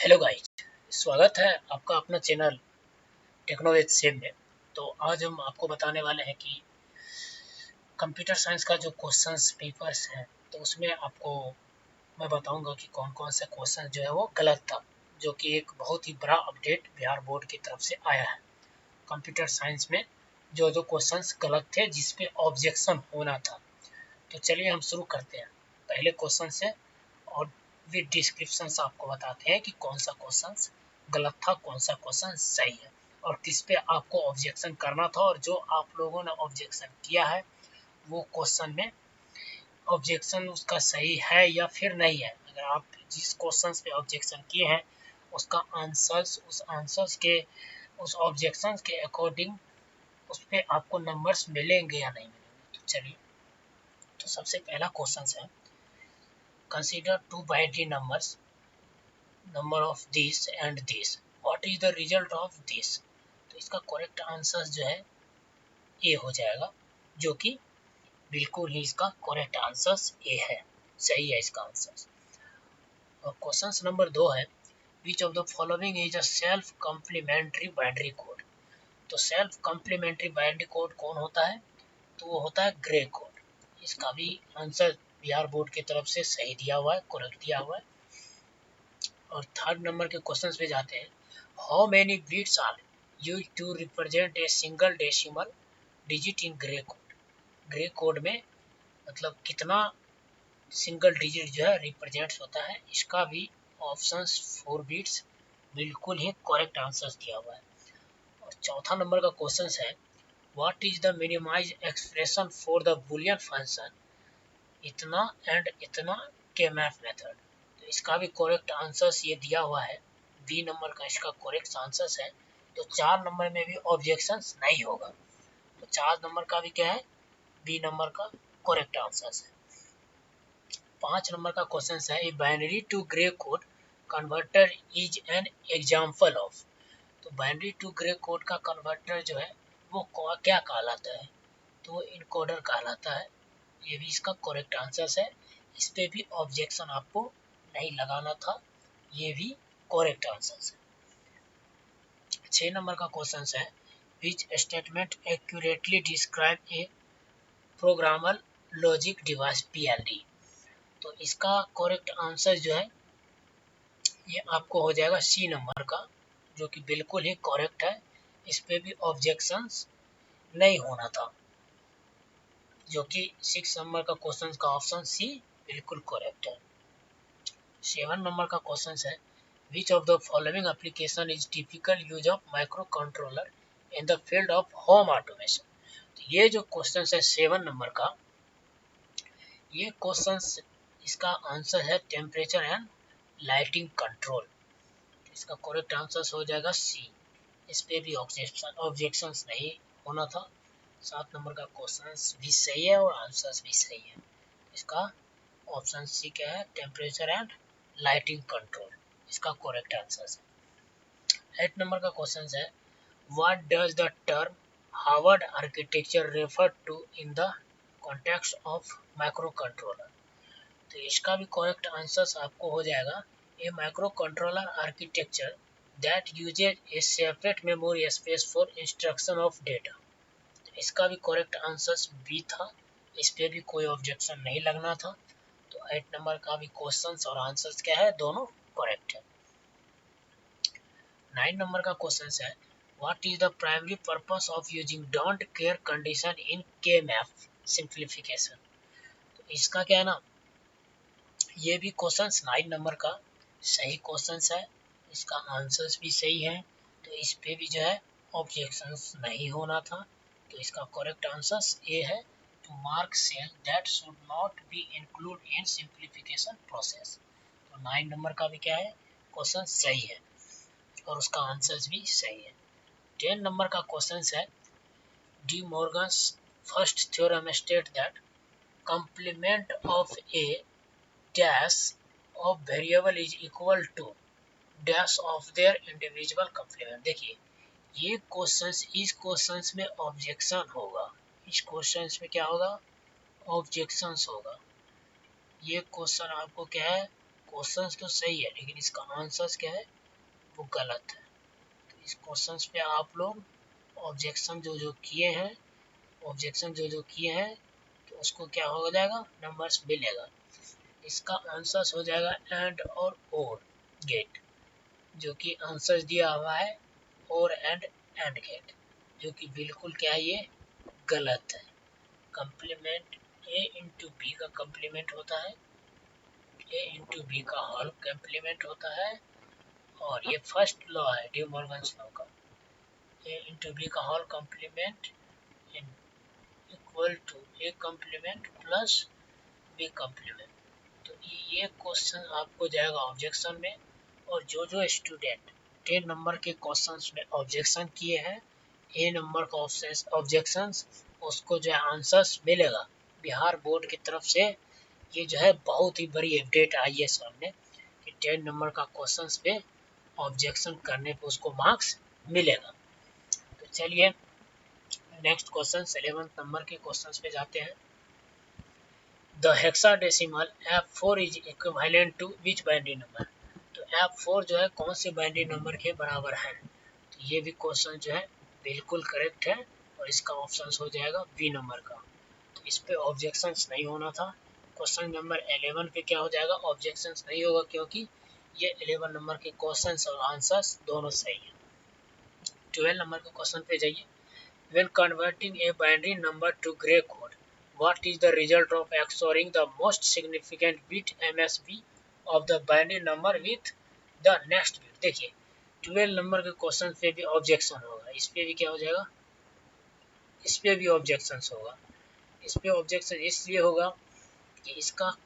Hello guys, स्वागत है आपका अपना चैनल टेक्नोलॉजी सेव में। तो आज हम आपको बताने वाले हैं कि कंप्यूटर साइंस का जो क्वेश्चंस पेपर्स हैं, तो उसमें आपको मैं बताऊंगा कि कौन कौन से क्वेश्चन जो है वो गलत था, जो कि एक बहुत ही बड़ा अपडेट बिहार बोर्ड की तरफ से आया है। कंप्यूटर साइंस में जो जो क्वेश्चंस गलत थे जिस पे ऑब्जेक्शन होना था। तो चलिए हम शुरू करते हैं पहले क्वेश्चन से, और विद डिस्क्रिप्शन आपको बताते हैं कि कौन सा क्वेश्चन गलत था, कौन सा क्वेश्चन सही है, और किस पे आपको ऑब्जेक्शन करना था। और जो आप लोगों ने ऑब्जेक्शन किया है वो क्वेश्चन में ऑब्जेक्शन उसका सही है या फिर नहीं है। अगर आप जिस क्वेश्चन पे ऑब्जेक्शन किए हैं उसका आंसर्स उस आंसर्स के उस ऑब्जेक्शन के अकॉर्डिंग उस पे आपको नंबर्स मिलेंगे या नहीं मिलेंगे। तो चलिए, तो सबसे पहला क्वेश्चन है, consider two binary numbers, number of this and this, what is the result of this। तो इसका करेक्ट आंसर जो है ए हो जाएगा, जो कि बिल्कुल ही इसका करेक्ट आंसर ए है, सही है इसका आंसर। और क्वेश्चन नंबर 2 है, which of the following is a self complementary binary code. तो सेल्फ कम्प्लीमेंट्री बाइनरी कोड कौन होता है? तो वो होता है ग्रे कोड। इसका भी आंसर बिहार बोर्ड की तरफ से सही दिया हुआ है, करेक्ट दिया हुआ है। और थर्ड नंबर के क्वेश्चन पे जाते हैं, how many bits are used to represent a single decimal digit in gray code. Gray code में मतलब कितना सिंगल डिजिट जो है रिप्रेजेंट होता है। इसका भी ऑप्शंस 4 बिट्स बिल्कुल ही करेक्ट आंसर दिया हुआ है। और चौथा नंबर का क्वेश्चन है, what is the minimize expression for the boolean function इतना एंड इतना के मैथ मेथड। तो इसका भी करेक्ट आंसर ये दिया हुआ है, बी नंबर का इसका करेक्ट आंसर है। तो 4 नंबर में भी ऑब्जेक्शन नहीं होगा। तो 4 नंबर का भी क्या है, बी नंबर का करेक्ट आंसर है। 5 नंबर का क्वेश्चन है, a binary to gray code converter is an example of. तो बाइनरी टू ग्रे कोड का कन्वर्टर जो है वो क्या कहलाता है? तो वो इनकोडर कहलाता है। ये भी इसका करेक्ट आंसर है। इस पे भी ऑब्जेक्शन आपको नहीं लगाना था, ये भी करेक्ट आंसर है। 6 नंबर का क्वेश्चन है, which statement accurately describe A programmer logic device PLD. तो इसका करेक्ट आंसर जो है ये आपको हो जाएगा सी नंबर का, जो कि बिल्कुल ही करेक्ट है। इस पे भी ऑब्जेक्शंस नहीं होना था, जो कि 6 नंबर का क्वेश्चन का ऑप्शन सी बिल्कुल करेक्ट है। 7 नंबर का क्वेश्चन है, which of the following application is typical use of micro controller in the field of home automation. तो ये जो क्वेश्चन है 7 नंबर का, ये क्वेश्चन इसका आंसर है टेम्परेचर एंड लाइटिंग कंट्रोल। इसका करेक्ट आंसर हो जाएगा सी। इस पे भी ऑब्जेक्शन नहीं होना था। 7 नंबर का क्वेश्चन भी सही है और आंसर भी सही है। इसका ऑप्शन सी क्या है, टेम्परेचर एंड लाइटिंग कंट्रोल, इसका करेक्ट आंसर है। 8 नंबर का क्वेश्चन है, what does the term Harvard architecture refer to in the context of microcontroller. तो इसका भी करेक्ट आंसर आपको हो जाएगा, A microcontroller architecture that uses a separate memory space for instruction of data. इसका भी correct answer B था। इस पे भी कोई ऑब्जेक्शन नहीं लगना था। तो 8 नंबर का भी क्वेश्चन और आंसर क्या है, दोनों करेक्ट है। 9 नंबर का क्वेश्चन है, what is the primary purpose of using don't care condition in के मैप सिंप्लीफिकेशन। तो इसका क्या है ना, ये भी क्वेश्चन 9 नंबर का सही क्वेश्चन है। इसका आंसर भी सही है। तो इस पे भी जो है ऑब्जेक्शन नहीं होना था। तो इसका करेक्ट आंसर ए है, to mark cell that should not be include in simplification process. तो 9 नंबर का भी क्या है, क्वेश्चन सही है और उसका आंसर भी सही है। 10 नंबर का क्वेश्चन है, De Morgan's first theorem state that complement of a dash of variable is equal to dash of their individual complement। देखिए, ये क्वेश्चंस इस क्वेश्चंस में ऑब्जेक्शन होगा। इस क्वेश्चंस में क्या होगा, ऑब्जेक्शंस होगा। ये क्वेश्चन आपको क्या है, क्वेश्चंस तो सही है लेकिन इसका आंसर्स क्या है वो गलत है। तो इस क्वेश्चंस पे आप लोग ऑब्जेक्शन जो किए हैं तो उसको क्या हो जाएगा, नंबर्स मिलेगा। इसका आंसर्स हो जाएगा एंड और गेट, जो कि आंसर दिया हुआ है और एंड गेट, जो कि बिल्कुल क्या है, ये गलत है। कंप्लीमेंट ए इंटू बी का कंप्लीमेंट होता है, ए इंटू बी का होल कंप्लीमेंट होता है, और ये फर्स्ट लॉ है डी मॉर्गन्स लॉ का, ए इंटू बी का whole complement equal to A complement plus B complement. तो ये क्वेश्चन आपको जाएगा ऑब्जेक्शन में, और जो स्टूडेंट 10 नंबर के क्वेश्चंस में ऑब्जेक्शन किए हैं, ए नंबर का ऑब्जेक्शंस, उसको जो है आंसर्स मिलेगा बिहार बोर्ड की तरफ से। ये जो है बहुत ही बड़ी अपडेट आई है सामने कि 10 नंबर का क्वेश्चंस पे ऑब्जेक्शन करने पे उसको मार्क्स मिलेगा। तो चलिए नेक्स्ट क्वेश्चन 11 नंबर के क्वेश्चंस पे जाते हैं। The hexadecimal F4 is equivalent to which binary number. तो F4 जो है कौन से बाइनरी नंबर के बराबर है। तो ये भी क्वेश्चन जो है बिल्कुल करेक्ट है, और इसका ऑप्शन हो जाएगा बी नंबर का। तो इस पे ऑब्जेक्शंस नहीं होना था। क्वेश्चन नंबर 11 पे क्या हो जाएगा, ऑब्जेक्शंस नहीं होगा, क्योंकि ये 11 नंबर के क्वेश्चंस और आंसर्स दोनों सही है। 12 नंबर के क्वेश्चन पे जाइए। When converting a binary number to gray code, what is the result of XORing the most significant bit MSB of the binary number with the next bit। देखिए 12 number के question पे भी objection होगा, इस पे भी क्या हो जाएगा, इस पे भी ऑब्जेक्शन होगा। इस पे ऑब्जेक्शन इसलिए होगा कि इसका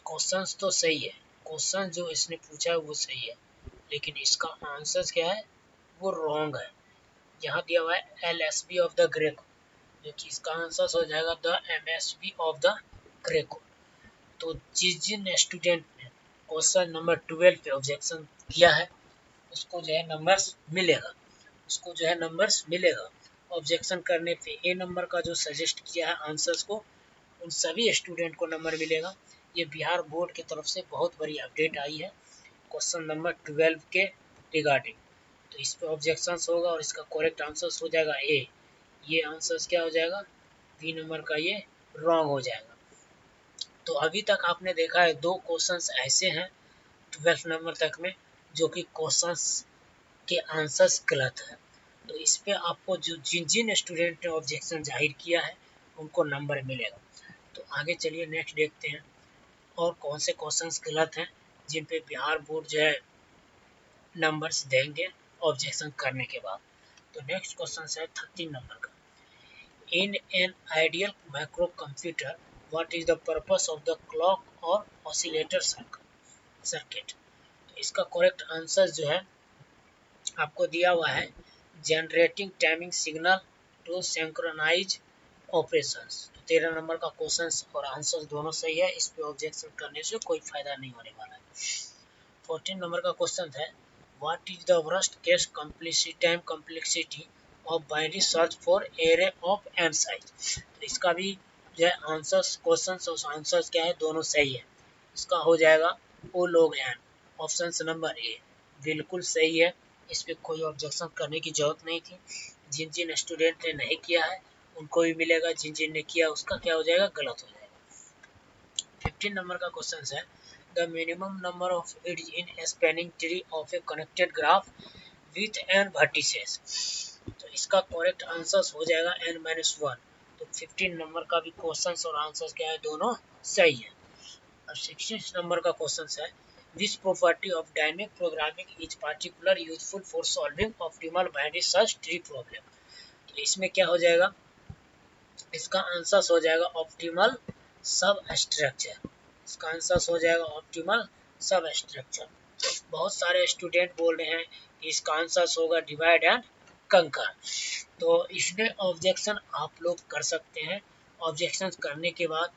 क्वेश्चन तो सही है, क्वेश्चन जो इसने पूछा है वो सही है, लेकिन इसका आंसर क्या है वो रॉन्ग है। यहाँ दिया हुआ है LSB of the grey code, जो कि इसका आंसर हो जाएगा the MSB of the grey code. तो जिन स्टूडेंट ने क्वेश्चन नंबर 12 पे ऑब्जेक्शन किया है उसको जो है नंबर्स मिलेगा, ऑब्जेक्शन करने पे ए नंबर का जो सजेस्ट किया है आंसर्स को, उन सभी स्टूडेंट को नंबर मिलेगा। ये बिहार बोर्ड की तरफ से बहुत बड़ी अपडेट आई है क्वेश्चन नंबर 12 के रिगार्डिंग। तो इस पे ऑब्जेक्शंस होगा और इसका करेक्ट आंसर हो जाएगा ए। ये आंसर क्या हो जाएगा, बी नंबर का ये रॉन्ग हो जाएगा। तो अभी तक आपने देखा है दो क्वेश्चंस ऐसे हैं 12 नंबर तक में जो कि क्वेश्चंस के आंसर्स गलत है। तो इस पे आपको जो जिन स्टूडेंट ने ऑब्जेक्शन जाहिर किया है उनको नंबर मिलेगा। तो आगे चलिए नेक्स्ट देखते हैं और कौन से क्वेश्चंस गलत हैं जिन पे बिहार बोर्ड जो है नंबर्स देंगे ऑब्जेक्शन करने के बाद। तो नेक्स्ट क्वेश्चन है 13 नंबर का। In an ideal micro computer what is the purpose of the clock और ऑसिलेटर सर्किट। तो इसका करेक्ट आंसर जो है आपको दिया हुआ है generating timing signal to synchronize operations. तो 13 नंबर का क्वेश्चन और आंसर दोनों सही है, इस पे ऑब्जेक्शन करने से कोई फायदा नहीं होने वाला है। 14 नंबर का क्वेश्चन है what is the worst case time complexity of binary search for array of n size. तो इसका भी जो है आंसर्स क्वेश्चंस और आंसर्स क्या है दोनों सही है। इसका हो जाएगा ओ log n, option number A बिल्कुल सही है, इस पे कोई ऑब्जेक्शन करने की जरूरत नहीं थी। जिन स्टूडेंट ने नहीं किया है उनको भी मिलेगा, जिन ने किया उसका क्या हो जाएगा, गलत हो जाएगा। 15 नंबर का क्वेश्चन है the minimum number of edges in spanning tree of a connected graph with n vertices। तो इसका करेक्ट आंसर हो जाएगा n-1। तो 15 नंबर का भी क्वेश्चन और आंसर क्या है, दोनों सही है। और 16 नंबर का क्वेश्चन है Which property of dynamic programming is particularly useful for solving optimal binary search tree problem। तो इसमें क्या हो जाएगा, इसका आंसर हो जाएगा ऑप्टिमल सब स्ट्रक्चर। इसका आंसर हो जाएगा ऑप्टिमल सब स्ट्रक्चर। बहुत सारे स्टूडेंट बोल रहे हैं कि इसका आंसर होगा डिवाइड एंड कंकर। तो इसमें ऑब्जेक्शन आप लोग कर सकते हैं, ऑब्जेक्शन करने के बाद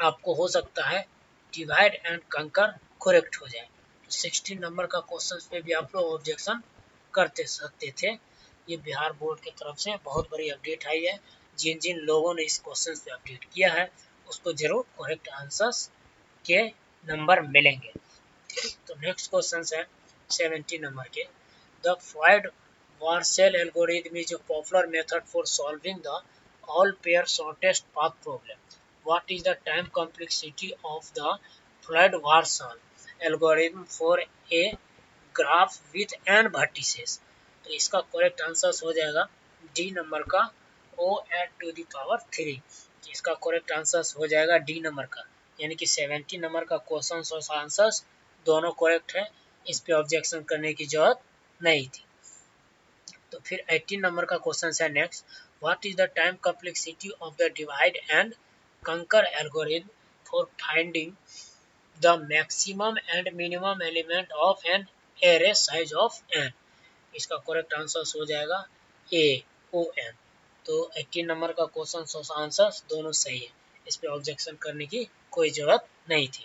आपको हो सकता है डिवाइड एंड कंकर करेक्ट हो जाए। तो 16 नंबर का क्वेश्चन पे भी आप लोग ऑब्जेक्शन करते सकते थे। ये बिहार बोर्ड की तरफ से बहुत बड़ी अपडेट आई है। जिन लोगों ने इस क्वेश्चन पे अपडेट किया है उसको जरूर करेक्ट आंसर्स के नंबर मिलेंगे। तो नेक्स्ट क्वेश्चन है 70 नंबर के। The Floyd-Warshall algorithm is a popular method for solving the all-pair shortest path problem. What is the time complexity of the Floyd-Warshall algorithm for a graph with n vertices? तो इसका correct answer हो जाएगा D number का O⁻3। इसका correct answer हो जाएगा D number का, यानी कि 70 नंबर का क्वेश्चन और आंसर्स दोनों करेक्ट है, इस पे ऑब्जेक्शन करने की जरूरत नहीं थी। तो फिर 18 नंबर का क्वेश्चन है next. What is the time complexity of the divide and conquer algorithm for finding the maximum and minimum element of an array size of n? इसका करेक्ट आंसर हो जाएगा AON। तो 18 नंबर का question और answer दोनों सही है, इस पे ऑब्जेक्शन करने की कोई जरूरत नहीं थी।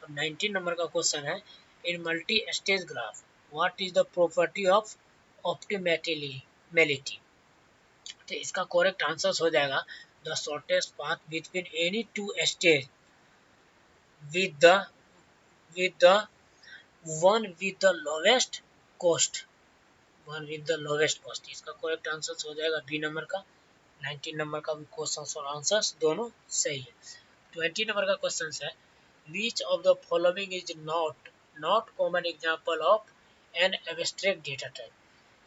अब 19 नंबर का क्वेश्चन है in multistage graph what is the property of optimality? तो इसका करेक्ट आंसर हो जाएगा the shortest path between any two stage with the one with the lowest cost. इसका करेक्ट आंसर हो जाएगा बी नंबर का। 19 number का भी क्वेश्चन और आंसर्स दोनों सही है। 20 नंबर का क्वेश्चन है which of the following is not common example of an abstract data type?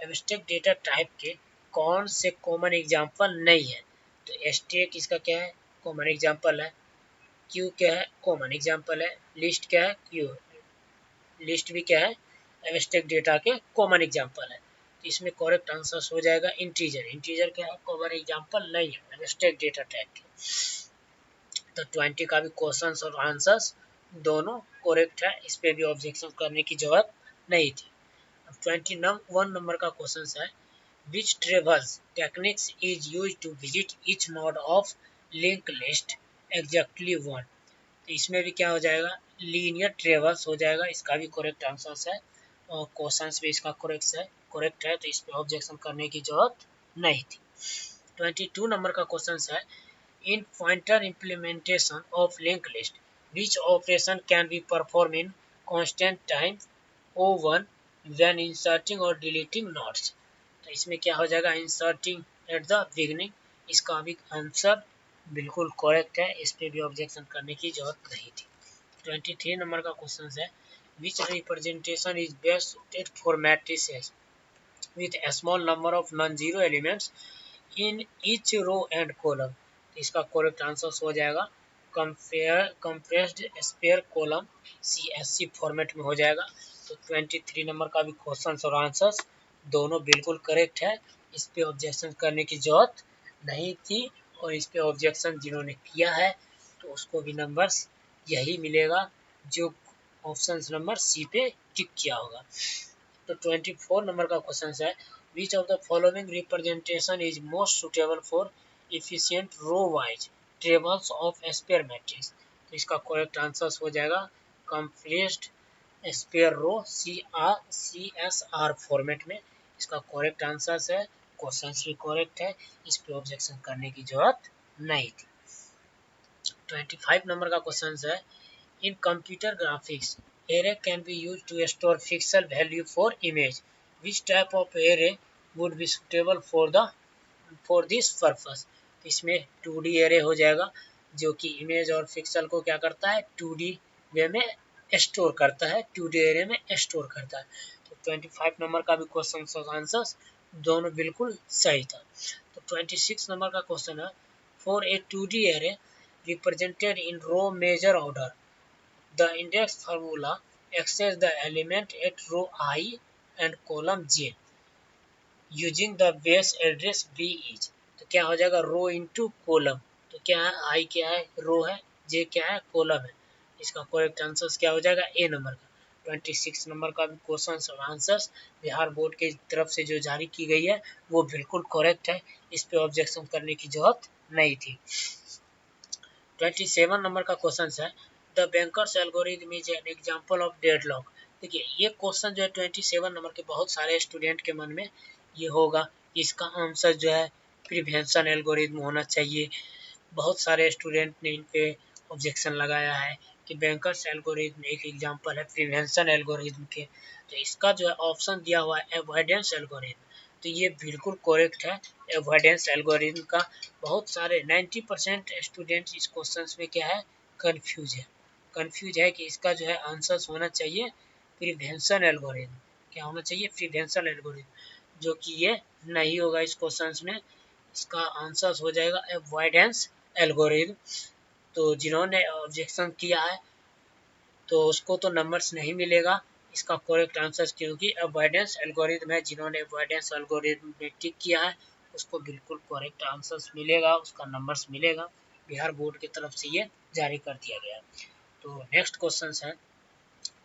Abstract data type के कौन से कॉमन एग्जांपल नहीं है? तो स्टैक इसका क्या है? कॉमन एग्जांपल है। क्यू क्या है? कॉमन एग्जांपल है। लिस्ट क्या है? क्यू लिस्ट भी क्या है? एब्स्ट्रैक्ट डेटा के कॉमन एग्जांपल है। तो इसमें करेक्ट आंसर हो जाएगा इंटीजर। इंटीजर क्या है? कॉमन एग्जांपल नहीं है एब्स्ट्रैक्ट डेटा टाइप के। तो 20 का भी क्वेश्चन और आंसर्स दोनों करेक्ट है, इस पे भी ऑब्जेक्शन करने की जरूरत नहीं थी। 21 नंबर का क्वेश्चन है which traverse techniques is used to visit each node of linked list exactly one? तो इसमें भी क्या हो जाएगा? लीनियर ट्रेवर्स हो जाएगा, इसका भी करेक्ट आंसर है और क्वेश्चन भी इसका करेक्ट है, तो इस पे ऑब्जेक्शन करने की जरूरत नहीं थी। 22 नंबर का क्वेश्चन है in pointer implementation of link list which operation can be performed in constant time O1 when inserting or deleting nodes? तो इसमें क्या हो जाएगा? Inserting at the beginning. इसका भी आंसर बिल्कुल करेक्ट है, इस पे भी ऑब्जेक्शन करने की जरूरत नहीं थी। 23 नंबर का क्वेश्चन है which representation is best suited for matrices with a small number of non-zero elements in each row and column? इसका करेक्ट आंसर हो जाएगा compressed sparse column CSC format में हो जाएगा। तो 23 नंबर का भी क्वेश्चन और आंसर्स दोनों बिल्कुल करेक्ट है, इस पे ऑब्जेक्शन करने की जरूरत नहीं थी, और इस पे ऑब्जेक्शन जिन्होंने किया है तो उसको भी नंबर्स यही मिलेगा जो ऑप्शन नंबर सी पे टिक किया होगा। तो 24 नंबर का क्वेश्चन है which of the following representation is most suitable for efficient row wise tables of spare matrix? तो इसका करेक्ट आंसर हो जाएगा compressed स्पेयर रो CSR फॉर्मेट में। इसका करेक्ट आंसर है, क्वेश्चन भी करेक्ट है, इस पे ऑब्जेक्शन करने की जरूरत नहीं थी। 25 नंबर का क्वेश्चन है in computer graphics array can be use to store pixel value for image which type of array would be suitable for this purpose? इसमें 2D एरे हो जाएगा जो कि इमेज और पिक्सेल को क्या करता है? 2D वे में स्टोर करता है, 2D एरे में स्टोर करता है। तो 25 नंबर का भी क्वेश्चन और आंसर्स दोनों बिल्कुल सही था। तो 26 नंबर का क्वेश्चन है for a 2D array represented in row measure order the index formula access the element at row I and column J using the base address B is? तो क्या हो जाएगा? रो इनटू कॉलम। तो क्या है? आई क्या है? रो है। जे क्या है? कॉलम है। इसका करेक्ट आंसर क्या हो जाएगा? ए नंबर का। 26 नंबर का भी क्वेश्चन और आंसर्स बिहार बोर्ड की तरफ से जो जारी की गई है वो बिल्कुल करेक्ट है, इस पे ऑब्जेक्शन करने की जरूरत नहीं थी। 27 नंबर का क्वेश्चन है the bankers algorithm is an example of deadlock. देखिए ये क्वेश्चन जो है 27 नंबर के बहुत सारे स्टूडेंट के मन में ये होगा, इसका आंसर जो है प्रिवेंशन एल्गोरिथम होना चाहिए। बहुत सारे स्टूडेंट ने इन पे ऑब्जेक्शन लगाया है कि बैंकर्स एल्गोरिथम एक एग्जांपल है प्रिवेंशन एल्गोरिथम के। तो इसका जो है ऑप्शन दिया हुआ है एवॉइडेंस एल्गोरिथम, तो ये बिल्कुल करेक्ट है। एवॉइडेंस एल्गोरिथम का बहुत सारे 90% स्टूडेंट्स इस क्वेश्चन में क्या है, कंफ्यूज है कि इसका जो है आंसर होना चाहिए प्रिवेंशन एल्गोरिथम। क्या होना चाहिए, प्रिवेंशन एल्गोरिथम, जो कि ये नहीं होगा इस क्वेश्चन में। इसका आंसर हो जाएगा अवॉइडेंस एल्गोरिथम। तो जिन्होंने ऑब्जेक्शन किया है तो उसको तो नंबर्स नहीं मिलेगा इसका करेक्ट आंसर, क्योंकि अवॉइडेंस एल्गोरिथम है। जिन्होंने अवॉइडेंस एल्गोरिथम में टिक किया है उसको बिल्कुल करेक्ट आंसर मिलेगा, उसका नंबर्स मिलेगा। बिहार बोर्ड की तरफ से ये जारी कर दिया गया। तो नेक्स्ट क्वेश्चन है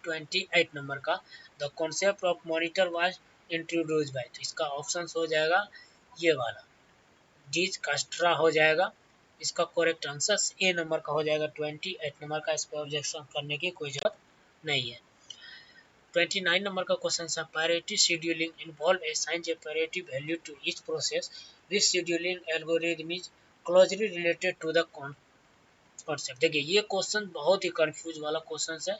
28 नंबर का, the concept of monitor was introduce by. तो इसका ऑप्शन हो जाएगा ये वाला, डीज कास्ट्रा हो जाएगा। इसका करेक्ट आंसर ए नंबर का हो जाएगा 28 नंबर का। इस पर ऑब्जेक्शन करने की कोई जरूरत नहीं है। 29 नंबर का क्वेश्चन है, priority scheduling involve assign a priority value to each process, this scheduling algorithm is closely related to the concept. देखिए ये क्वेश्चन बहुत ही कंफ्यूज वाला क्वेश्चन है,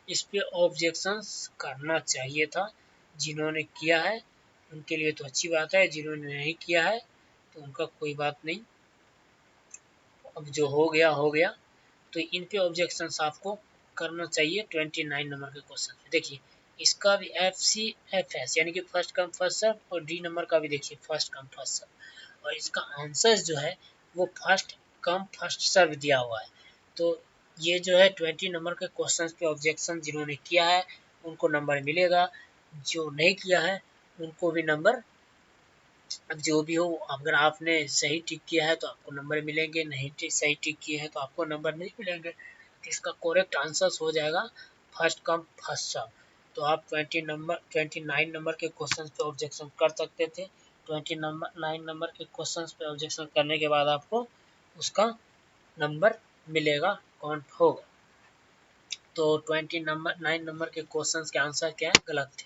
इस पे ऑब्जेक्शन करना चाहिए था। जिन्होंने किया है उनके लिए तो अच्छी बात है, जिन्होंने नहीं किया है तो उनका कोई बात नहीं। अब जो हो गया हो गया। तो इन पे ऑब्जेक्शन आपको करना चाहिए 29 नंबर के क्वेश्चन पे। देखिए इसका भी FCFS यानी कि फर्स्ट कम फर्स्ट सर्व, और डी नंबर का भी देखिए फर्स्ट कम फर्स्ट सर्व, और इसका आंसर जो है वो फर्स्ट कम फर्स्ट सर्व दिया हुआ है। तो ये जो है 20 नंबर के क्वेश्चन पे ऑब्जेक्शन जिन्होंने किया है उनको नंबर मिलेगा, जो नहीं किया है उनको भी नंबर, अब जो भी हो, अगर आपने सही टिक किया है तो आपको नंबर मिलेंगे, नहीं सही टिक किए हैं तो आपको नंबर नहीं मिलेंगे। तो इसका करेक्ट आंसर हो जाएगा फर्स्ट कम फर्स्ट सर्व। तो आप 29 नंबर के क्वेश्चन पे ऑब्जेक्शन कर सकते थे। 29 नंबर के क्वेश्चन पे ऑब्जेक्शन करने के बाद आपको उसका नंबर मिलेगा, काउंट होगा। तो 29 नंबर के क्वेश्चन के आंसर क्या है, गलत थे।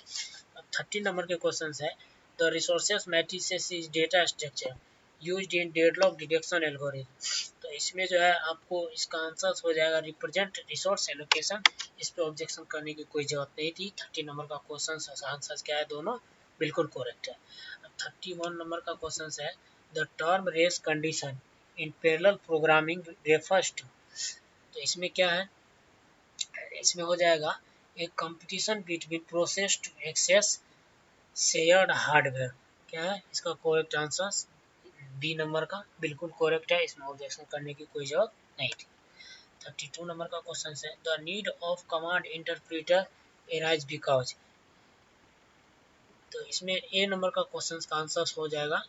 अब 30 नंबर के क्वेश्चन है, the resources matrices is data structure used in deadlock detection algorithm. तो इसमें जो है आपको इसका आंसर हो जाएगा रिप्रेजेंट रिसोर्स एलोकेशन। इस पे ऑब्जेक्शन करने की कोई जरूरत नहीं थी। 30 नंबर का क्वेश्चन आंसर क्या है, दोनों बिल्कुल करेक्ट है। अब 31 नंबर का क्वेश्चन है, the term race condition in parallel programming refers to. तो इसमें क्या है, इसमें हो जाएगा एक competition between process to access shared hardware. क्या है इसका करेक्ट आंसर, बी नंबर का बिल्कुल करेक्ट है, इसमें ऑब्जेक्शन करने की कोई जरूरत नहीं थी। 32 नंबर का क्वेश्चन है, the need of command interpreter arise because. तो इसमें ए नंबर का क्वेश्चन का आंसर हो जाएगा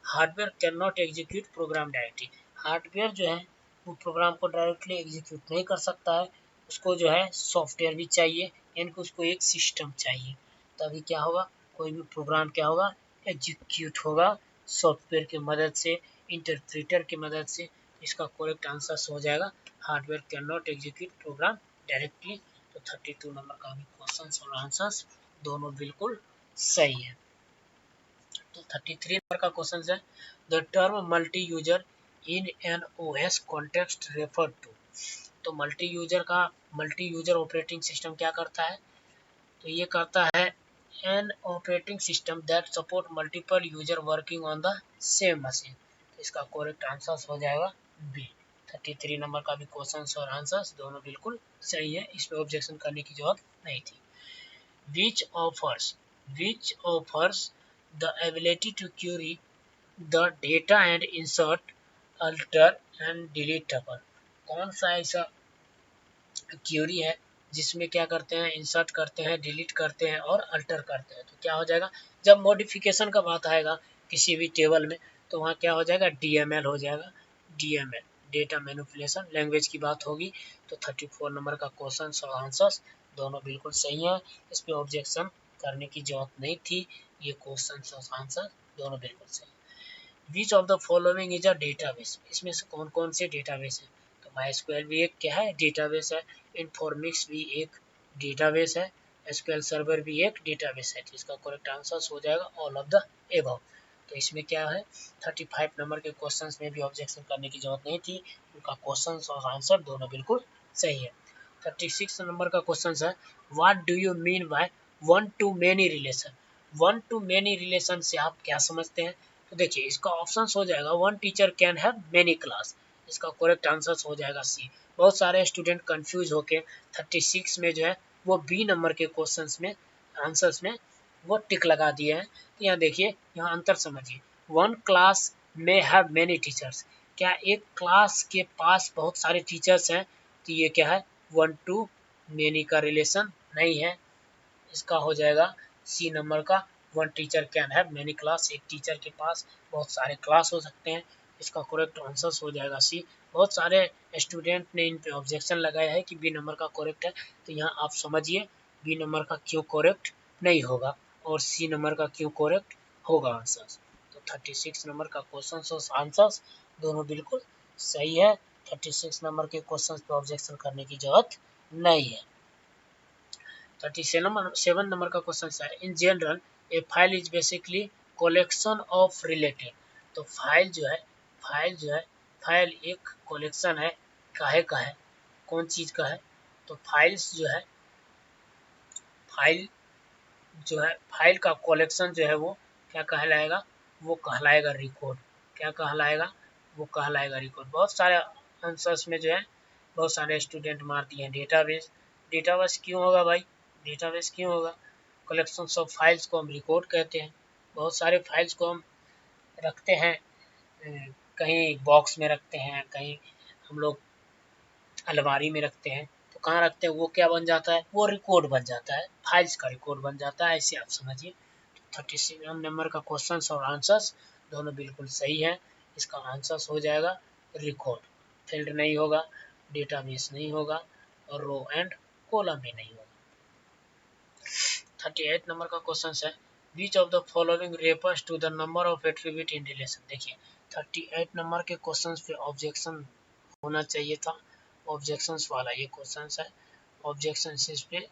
hardware can not execute program directly. Hardware जो है वो प्रोग्राम को डायरेक्टली एग्जीक्यूट नहीं कर सकता है, उसको जो है सॉफ्टवेयर भी चाहिए, यानी कि उसको एक सिस्टम चाहिए, तभी क्या होगा, कोई भी प्रोग्राम क्या होगा, एग्जीक्यूट होगा सॉफ्टवेयर की मदद से, इंटरप्रेटर की मदद से। इसका करेक्ट आंसर हो जाएगा hardware can not execute program directly. तो 32 नंबर का भी क्वेश्चन और आंसर दोनों बिल्कुल सही है। तो 33 नंबर का क्वेश्चन है, the term multi user in an OS context refer to. तो मल्टी यूजर ऑपरेटिंग सिस्टम क्या करता है, तो ये करता है an operating system that support multiple user working on the same machine. तो इसका करेक्ट आंसर हो जाएगा बी। 33 नंबर का भी क्वेश्चन और आंसर दोनों बिल्कुल सही है, इसमें ऑब्जेक्शन करने की जरूरत नहीं थी। which offers the ability to query the data and insert, alter and delete tuple। कौन सा ऐसा क्यूरी है जिसमें क्या करते हैं, इंसर्ट करते हैं, डिलीट करते हैं और अल्टर करते हैं। तो क्या हो जाएगा, जब मॉडिफिकेशन का बात आएगा किसी भी टेबल में तो वहाँ क्या हो जाएगा, डीएमएल हो जाएगा, डीएमएल डेटा मैनिपुलेशन लैंग्वेज की बात होगी। तो 34 नंबर का क्वेश्चन और आंसर्स दोनों बिल्कुल सही है, इस पर ऑब्जेक्शन करने की जरूरत नहीं थी। ये क्वेश्चन और आंसर दोनों बिल्कुल सही। विच of the following is a database. इसमें से कौन कौन से डेटाबेस है, तो माईस्क्वेल भी एक क्या है, डेटाबेस है। इन्फॉर्मिक्स भी एक डेटाबेस है। एसक्यूएल सर्वर भी एक डेटाबेस है। तो इसका करेक्ट आंसर हो जाएगा ऑल ऑफ द एबव। तो इसमें क्या है, 35 नंबर के क्वेश्चंस में भी ऑब्जेक्शन करने की जरूरत नहीं थी, उनका क्वेश्चन और आंसर दोनों बिल्कुल सही है। 36 नंबर का क्वेश्चन है, what do you mean by one two many relation. One two many relation से आप क्या समझते हैं? तो देखिए इसका ऑप्शन हो जाएगा one teacher can have many class. इसका करेक्ट आंसर हो जाएगा सी। बहुत सारे स्टूडेंट कंफ्यूज होके 36 में जो है वो बी नंबर के क्वेश्चंस में आंसर्स में वो टिक लगा दिए हैं। तो यहाँ देखिए, यहाँ अंतर समझिए, वन क्लास में हैव मेनी टीचर्स, क्या एक क्लास के पास बहुत सारे टीचर्स हैं? तो ये क्या है, वन टू मेनी का रिलेशन नहीं है। इसका हो जाएगा सी नंबर का, one teacher can have many class, एक टीचर के पास बहुत सारे क्लास हो सकते हैं। इसका करेक्ट आंसर हो जाएगा सी। बहुत सारे स्टूडेंट ने इन पे ऑब्जेक्शन लगाया है कि बी नंबर का करेक्ट है, तो यहाँ आप समझिए बी नंबर का क्यों करेक्ट नहीं होगा और सी नंबर का क्यों करेक्ट होगा आंसर। तो 36 नंबर का क्वेश्चन और आंसर दोनों बिल्कुल सही है। 36 नंबर के क्वेश्चन पे ऑब्जेक्शन करने की जरूरत नहीं है। 37 नंबर का क्वेश्चन है, in general A file is basically collection of related. तो फाइल जो है फाइल एक कलेक्शन है, काहे का है, कौन चीज का है? तो फाइल्स जो है फाइल का कलेक्शन जो है वो क्या कहलाएगा? वो कहलाएगा रिकॉर्ड। क्या कहलाएगा? वो कहलाएगा रिकॉर्ड। बहुत सारे आंसर्स में जो है बहुत सारे स्टूडेंट मार दिए हैं डेटाबेस। डेटाबेस क्यों होगा भाई? डेटाबेस क्यों होगा? कलेक्शन ऑफ फाइल्स को हम रिकॉर्ड कहते हैं। बहुत सारे फाइल्स को हम रखते हैं, कहीं बॉक्स में रखते हैं, कहीं हम लोग अलमारी में रखते हैं। तो कहाँ रखते हैं? वो क्या बन जाता है? वो रिकॉर्ड बन जाता है, फाइल्स का रिकॉर्ड बन जाता है, ऐसे आप समझिए। 36 नंबर का क्वेश्चन और आंसर्स दोनों बिल्कुल सही है। इसका आंसर हो जाएगा रिकॉर्ड। फील्ड नहीं होगा, डेटाबेस नहीं होगा और रो एंड कॉलम भी नहीं होगा। 38 नंबर का क्वेश्चन है, which of the following refers to the number of attribute in relation. देखिए 38 नंबर के क्वेश्चन पे ऑब्जेक्शन होना चाहिए था, ऑब्जेक्शंस वाला ये क्वेश्चन है। ऑब्जेक्शन इस पे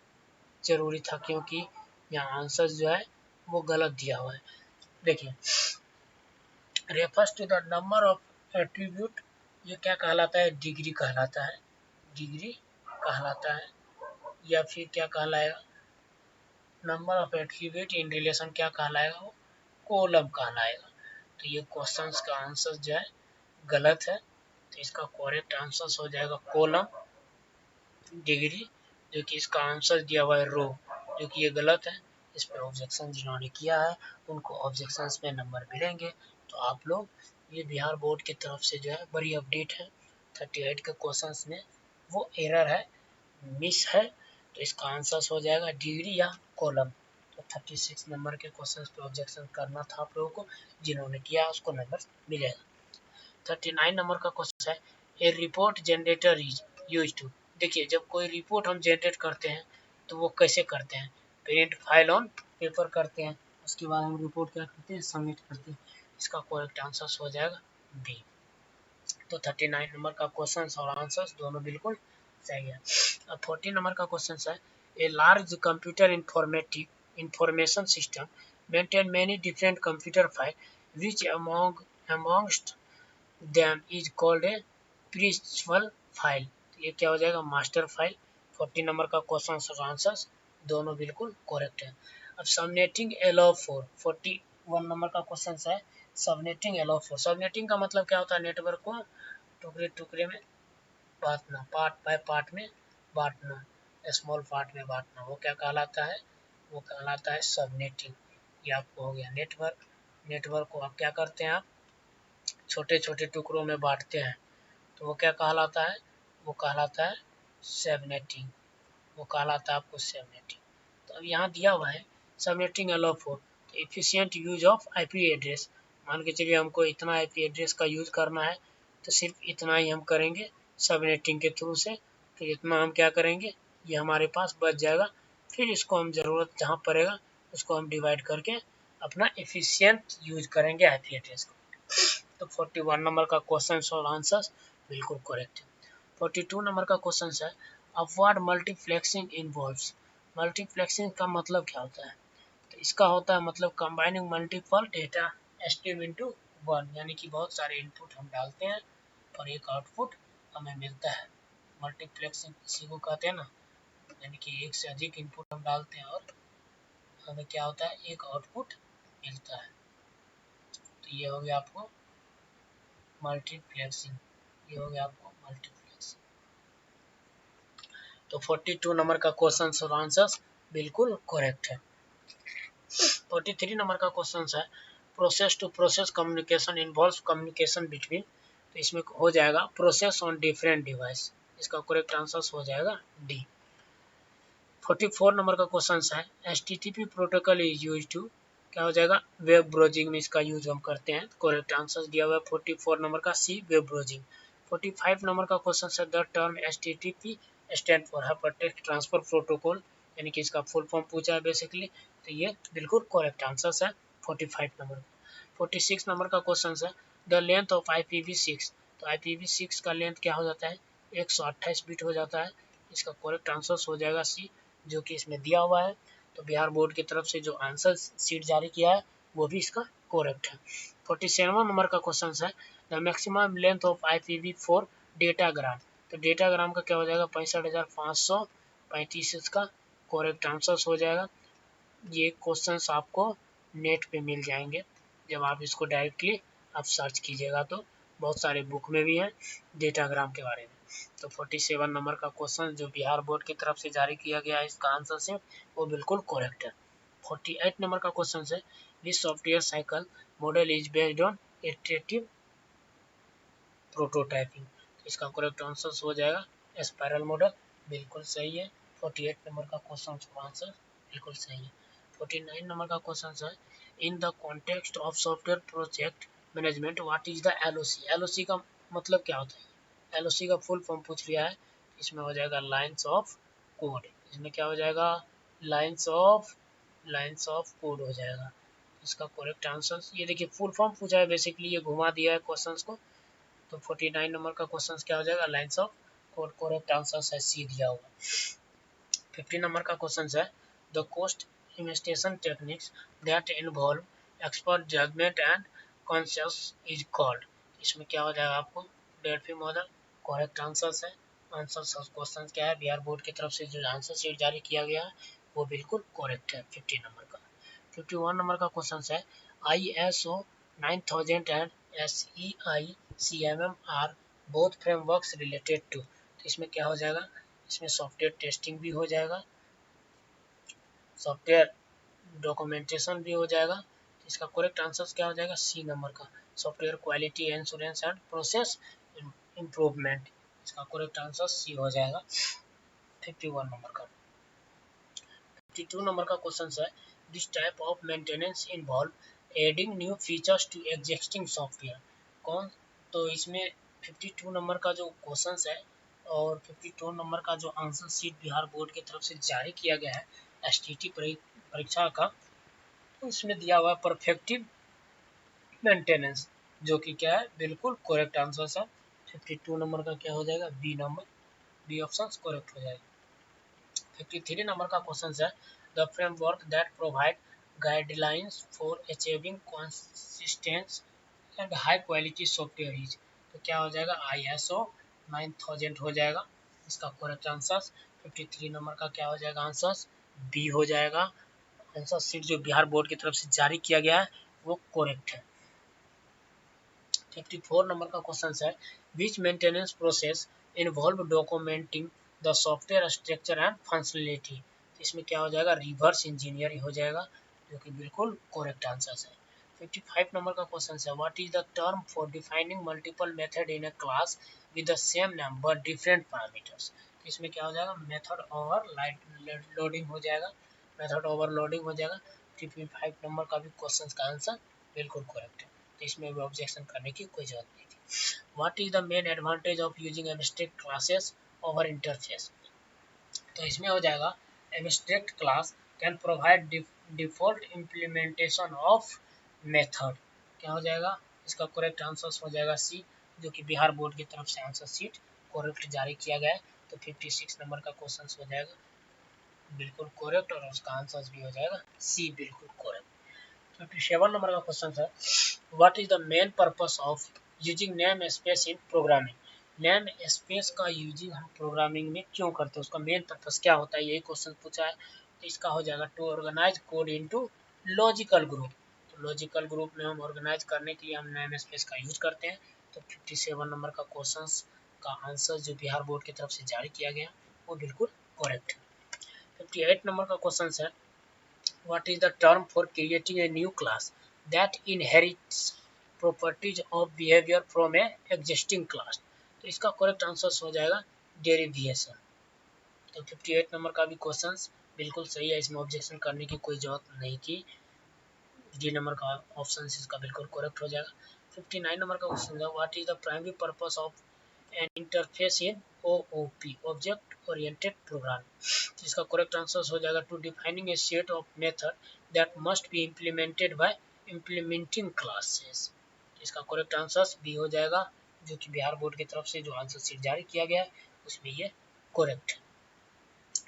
जरूरी था क्योंकि यहाँ आंसर जो है वो गलत दिया हुआ है। देखिए refers to the number of attribute, ये क्या कहलाता है? डिग्री कहलाता है, डिग्री कहलाता है। या फिर क्या कहलाएगा? Number of attribute in relation क्या कहलाएगा? वो कॉलम कहलाएगा। तो ये क्वेश्चंस का आंसर जो है गलत है, तो इसका करेक्ट आंसर हो जाएगा कॉलम। डिग्री जो कि इसका आंसर दिया हुआ है रो, जो कि ये गलत है। इस पर ऑब्जेक्शन जिन्होंने किया है उनको ऑब्जेक्शंस में नंबर मिलेंगे। तो आप लोग, ये बिहार बोर्ड की तरफ से जो है बड़ी अपडेट है। 38 के क्वेश्चंस में वो एरर है, मिस है, तो इसका आंसर हो जाएगा डिग्री या कॉलम। तो 36 नंबर के क्वेश्चन पे ऑब्जेक्शन करना था आप लोगों को, जिन्होंने किया उसको नंबर मिलेगा। 39 नंबर का क्वेश्चन है, a report generator is use to. देखिए जब कोई रिपोर्ट हम जनरेट करते हैं तो वो कैसे करते हैं? प्रिंट फाइल ऑन पेपर करते हैं, उसके बाद हम रिपोर्ट क्या करते हैं? सबमिट करते हैं। इसका करेक्ट आंसर हो जाएगा बी। तो 39 नंबर का क्वेश्चन और आंसर दोनों बिल्कुल सही है। अब 40 नंबर का क्वेश्चन है, a large computer information system maintain many different computer file which amongst them is called a principal file. ये क्या हो जाएगा? Master file. 40 नंबर का क्वेश्चन और आंसर दोनों बिल्कुल करेक्ट है। अब सबनेटिंग अलाउ फॉर 41 नंबर का क्वेश्चन है, सबनेटिंग अलाउ फॉर। सबनेटिंग का मतलब क्या होता है? नेटवर्क को टुकड़े टुकड़े में बांटना, पार्ट बाय पार्ट में बांटना, स्मॉल पार्ट में बांटना, वो क्या कहलाता है? वो कहलाता है सबनेटिंग। ये आपको हो गया नेटवर्क। नेटवर्क को आप क्या करते हैं? आप छोटे छोटे टुकड़ों में बांटते हैं, तो वो क्या कहलाता है? वो कहलाता है सबनेटिंग। वो कहलाता है आपको सबनेटिंग। तो अब यहाँ दिया हुआ है subnetting allow for efficient use of IP address. मान के चलिए हमको इतना आईपी एड्रेस का यूज करना है, तो सिर्फ इतना ही हम करेंगे सबनेटिंग के थ्रू से। तो इतना हम क्या करेंगे? ये हमारे पास बच जाएगा। फिर इसको हम ज़रूरत जहाँ पड़ेगा उसको हम डिवाइड करके अपना एफिशिएंट यूज करेंगे आईपी एड्रेस को। तो 41 नंबर का क्वेश्चन और आंसर बिल्कुल करेक्ट है। 42 नंबर का क्वेश्चन है, अपवर्ड मल्टीप्लेक्सिंग इन्वॉल्व्स। मल्टीप्लेक्सिंग का मतलब क्या होता है? तो इसका होता है मतलब combining multiple data stream into one, यानी कि बहुत सारे इनपुट हम डालते हैं और एक आउटपुट हमें मिलता है। मल्टीप्लेक्सिंग इसी को कहते हैं ना, यानी कि एक से अधिक इनपुट हम डालते हैं और हमें क्या होता है, एक आउटपुट मिलता है। तो ये हो गया आपको मल्टीप्लेक्सिंग, ये हो गया आपको मल्टीप्लेक्सिंग। तो 42 नंबर का क्वेश्चन और आंसर बिल्कुल करेक्ट है। 43 नंबर का क्वेश्चन है, process to process communication involves communication between, तो इसमें हो जाएगा प्रोसेस ऑन डिफरेंट डिवाइस, इसका करेक्ट आंसर हो जाएगा डी। 44 नंबर का क्वेश्चन है, HTTP protocol is use to, क्या हो जाएगा, वेब ब्राउजिंग में इसका यूज हम करते हैं। करेक्ट आंसर दिया हुआ है 44 नंबर का सी, वेब ब्राउजिंग। 45 नंबर का क्वेश्चन है, the term HTTP stand for hypertext transfer protocol, यानी कि इसका फुल फॉर्म पूछा है बेसिकली, तो ये बिल्कुल करेक्ट आंसर है 45 नंबर। 46 नंबर का क्वेश्चन है, द लेंथ ऑफ IPv6, तो IPv6 का लेंथ क्या हो जाता है, 128 बिट हो जाता है। इसका करेक्ट आंसर हो जाएगा सी, जो कि इसमें दिया हुआ है। तो बिहार बोर्ड की तरफ से जो आंसर शीट जारी किया है वो भी इसका करेक्ट है। 47 नंबर का क्वेश्चन है, the maximum length of IPv4 datagram, तो डेटाग्राम का क्या हो जाएगा, 65,535, इसका करेक्ट आंसर हो जाएगा। ये क्वेश्चंस आपको नेट पे मिल जाएंगे, जब आप इसको डायरेक्टली आप सर्च कीजिएगा तो बहुत सारे बुक में भी है डेटाग्राम के बारे में। तो 47 नंबर का क्वेश्चन जो बिहार बोर्ड की तरफ से जारी किया गया है, इसका आंसर से वो बिल्कुल करेक्ट है। 48 नंबर का क्वेश्चन है, this software cycle model is based on iterative prototyping, इसका करेक्ट आंसर हो जाएगा स्पाइरल मॉडल, बिल्कुल सही है। 48 नंबर का क्वेश्चन का आंसर बिल्कुल सही है। 49 नंबर का क्वेश्चन है, इन the context of software project management what is the LOC, LOC का मतलब क्या होता है, LOC का फुल फॉर्म पूछ लिया है, इसमें हो जाएगा लाइन्स ऑफ कोड, इसमें क्या हो जाएगा, लाइन्स ऑफ कोड हो जाएगा। इसका करेक्ट आंसर ये देखिए फुल फॉर्म पूछा है बेसिकली, ये घुमा दिया है क्वेश्चंस को। तो 49 नंबर का क्वेश्चन क्या हो जाएगा, lines of code, correct answer है सी दिया हुआ। 50 नंबर का क्वेश्चन है, the cost investigation techniques that involve expert judgement and conscious is called, इसमें क्या हो जाएगा आपको, डेल्फी मॉडल, करेक्ट आंसर है। आंसर क्वेश्चन क्या है, बिहार बोर्ड की तरफ से जो आंसर शीट जारी किया गया है वो बिल्कुल करेक्ट है 50 नंबर का। 51 नंबर का क्वेश्चन है, ISO 9000 and SEI/CMM are both frameworks related to, तो इसमें क्या हो जाएगा, इसमें सॉफ्टवेयर टेस्टिंग भी हो जाएगा, सॉफ्टवेयर डॉक्यूमेंटेशन भी हो जाएगा। इसका करेक्ट आंसर क्या हो जाएगा, सी नंबर का, software quality insurance and process improvement, इसका करेक्ट आंसर सी हो जाएगा 51 नंबर का। 52 नंबर का क्वेश्चन है, this type of maintenance involve adding new features to existing software, कौन, तो इसमें 52 नंबर का जो क्वेश्चन है और 52 नंबर का जो आंसर शीट बिहार बोर्ड की तरफ से जारी किया गया है STT परीक्षा का, तो इसमें दिया हुआ है परफेक्टिव मेंटेनेंस, जो कि क्या है बिल्कुल करेक्ट आंसर है। 52 नंबर का क्या हो जाएगा, B number, B option correct हो जाएगा। 53 नंबर का क्वेश्चन है, the framework that provide guidelines for achieving consistence and high quality software is, तो क्या हो जाएगा, ISO 9000 हो जाएगा, इसका करेक्ट आंसर। 53 नंबर का क्या हो जाएगा आंसर, बी हो जाएगा। आंसर शीट जो बिहार बोर्ड की तरफ से जारी किया गया है वो करेक्ट है। 54 नंबर का क्वेश्चन है, which maintenance process involve documenting the software structure and functionality, इसमें क्या हो जाएगा, रिवर्स इंजीनियरिंग हो जाएगा, जो कि बिल्कुल करेक्ट आंसर है। 55 नंबर का क्वेश्चन है, what is the term for defining multiple method in a class with the same name but different parameters, इसमें क्या हो जाएगा, मेथड ओवरलोडिंग हो जाएगा, मेथड ओवरलोडिंग हो जाएगा। 55 नंबर का भी क्वेश्चन का आंसर बिल्कुल करेक्ट है, तो इसमें भी ऑब्जेक्शन करने की कोई जरूरत नहीं थी। What is the main advantage of using abstract classes over interface, तो इसमें हो जाएगा, abstract class can provide default implementation of method, क्या हो जाएगा, इसका करेक्ट आंसर हो जाएगा सी, जो कि बिहार बोर्ड की तरफ से आंसर शीट करेक्ट जारी किया गया है। तो 56 नंबर का क्वेश्चन हो जाएगा बिल्कुल करेक्ट, और उसका आंसर भी हो जाएगा सी, बिल्कुल करेक्ट। 57 नंबर का क्वेश्चन है, what is the main purpose of using name space in programming, name space का यूजिंग हम प्रोग्रामिंग में क्यों करते हैं, उसका मेन पर्पस क्या होता है, यही क्वेश्चन पूछा है। तो इसका हो जाएगा to organize code into logical group. तो लॉजिकल ग्रुप में हम ऑर्गेनाइज करने के लिए हम नेम स्पेस का यूज करते हैं। तो 57 नंबर का क्वेश्चन का आंसर जो बिहार बोर्ड की तरफ से जारी किया गया वो बिल्कुल करेक्ट है। 58 नंबर का क्वेश्चन है what is the term for creating a new class that inherits properties of behaviour from A existing class. तो इसका करेक्ट आंसर हो जाएगा डेरिवेशन। तो 58 नंबर का भी क्वेश्चन बिल्कुल सही है, इसमें ऑब्जेक्शन करने की कोई जरूरत नहीं थी। डी नंबर का ऑप्शन इसका बिल्कुल करेक्ट हो जाएगा। 59 नंबर का क्वेश्चन है what is the primary purpose of an interface in OOP object oriented programming. इसका करेक्ट आंसर हो जाएगा to defining a set of method that must be implemented by implementing classes. इसका correct answer भी हो जाएगा, जो कि बिहार बोर्ड की तरफ से जो आंसर शीट जारी किया गया है उसमें ये करेक्ट है।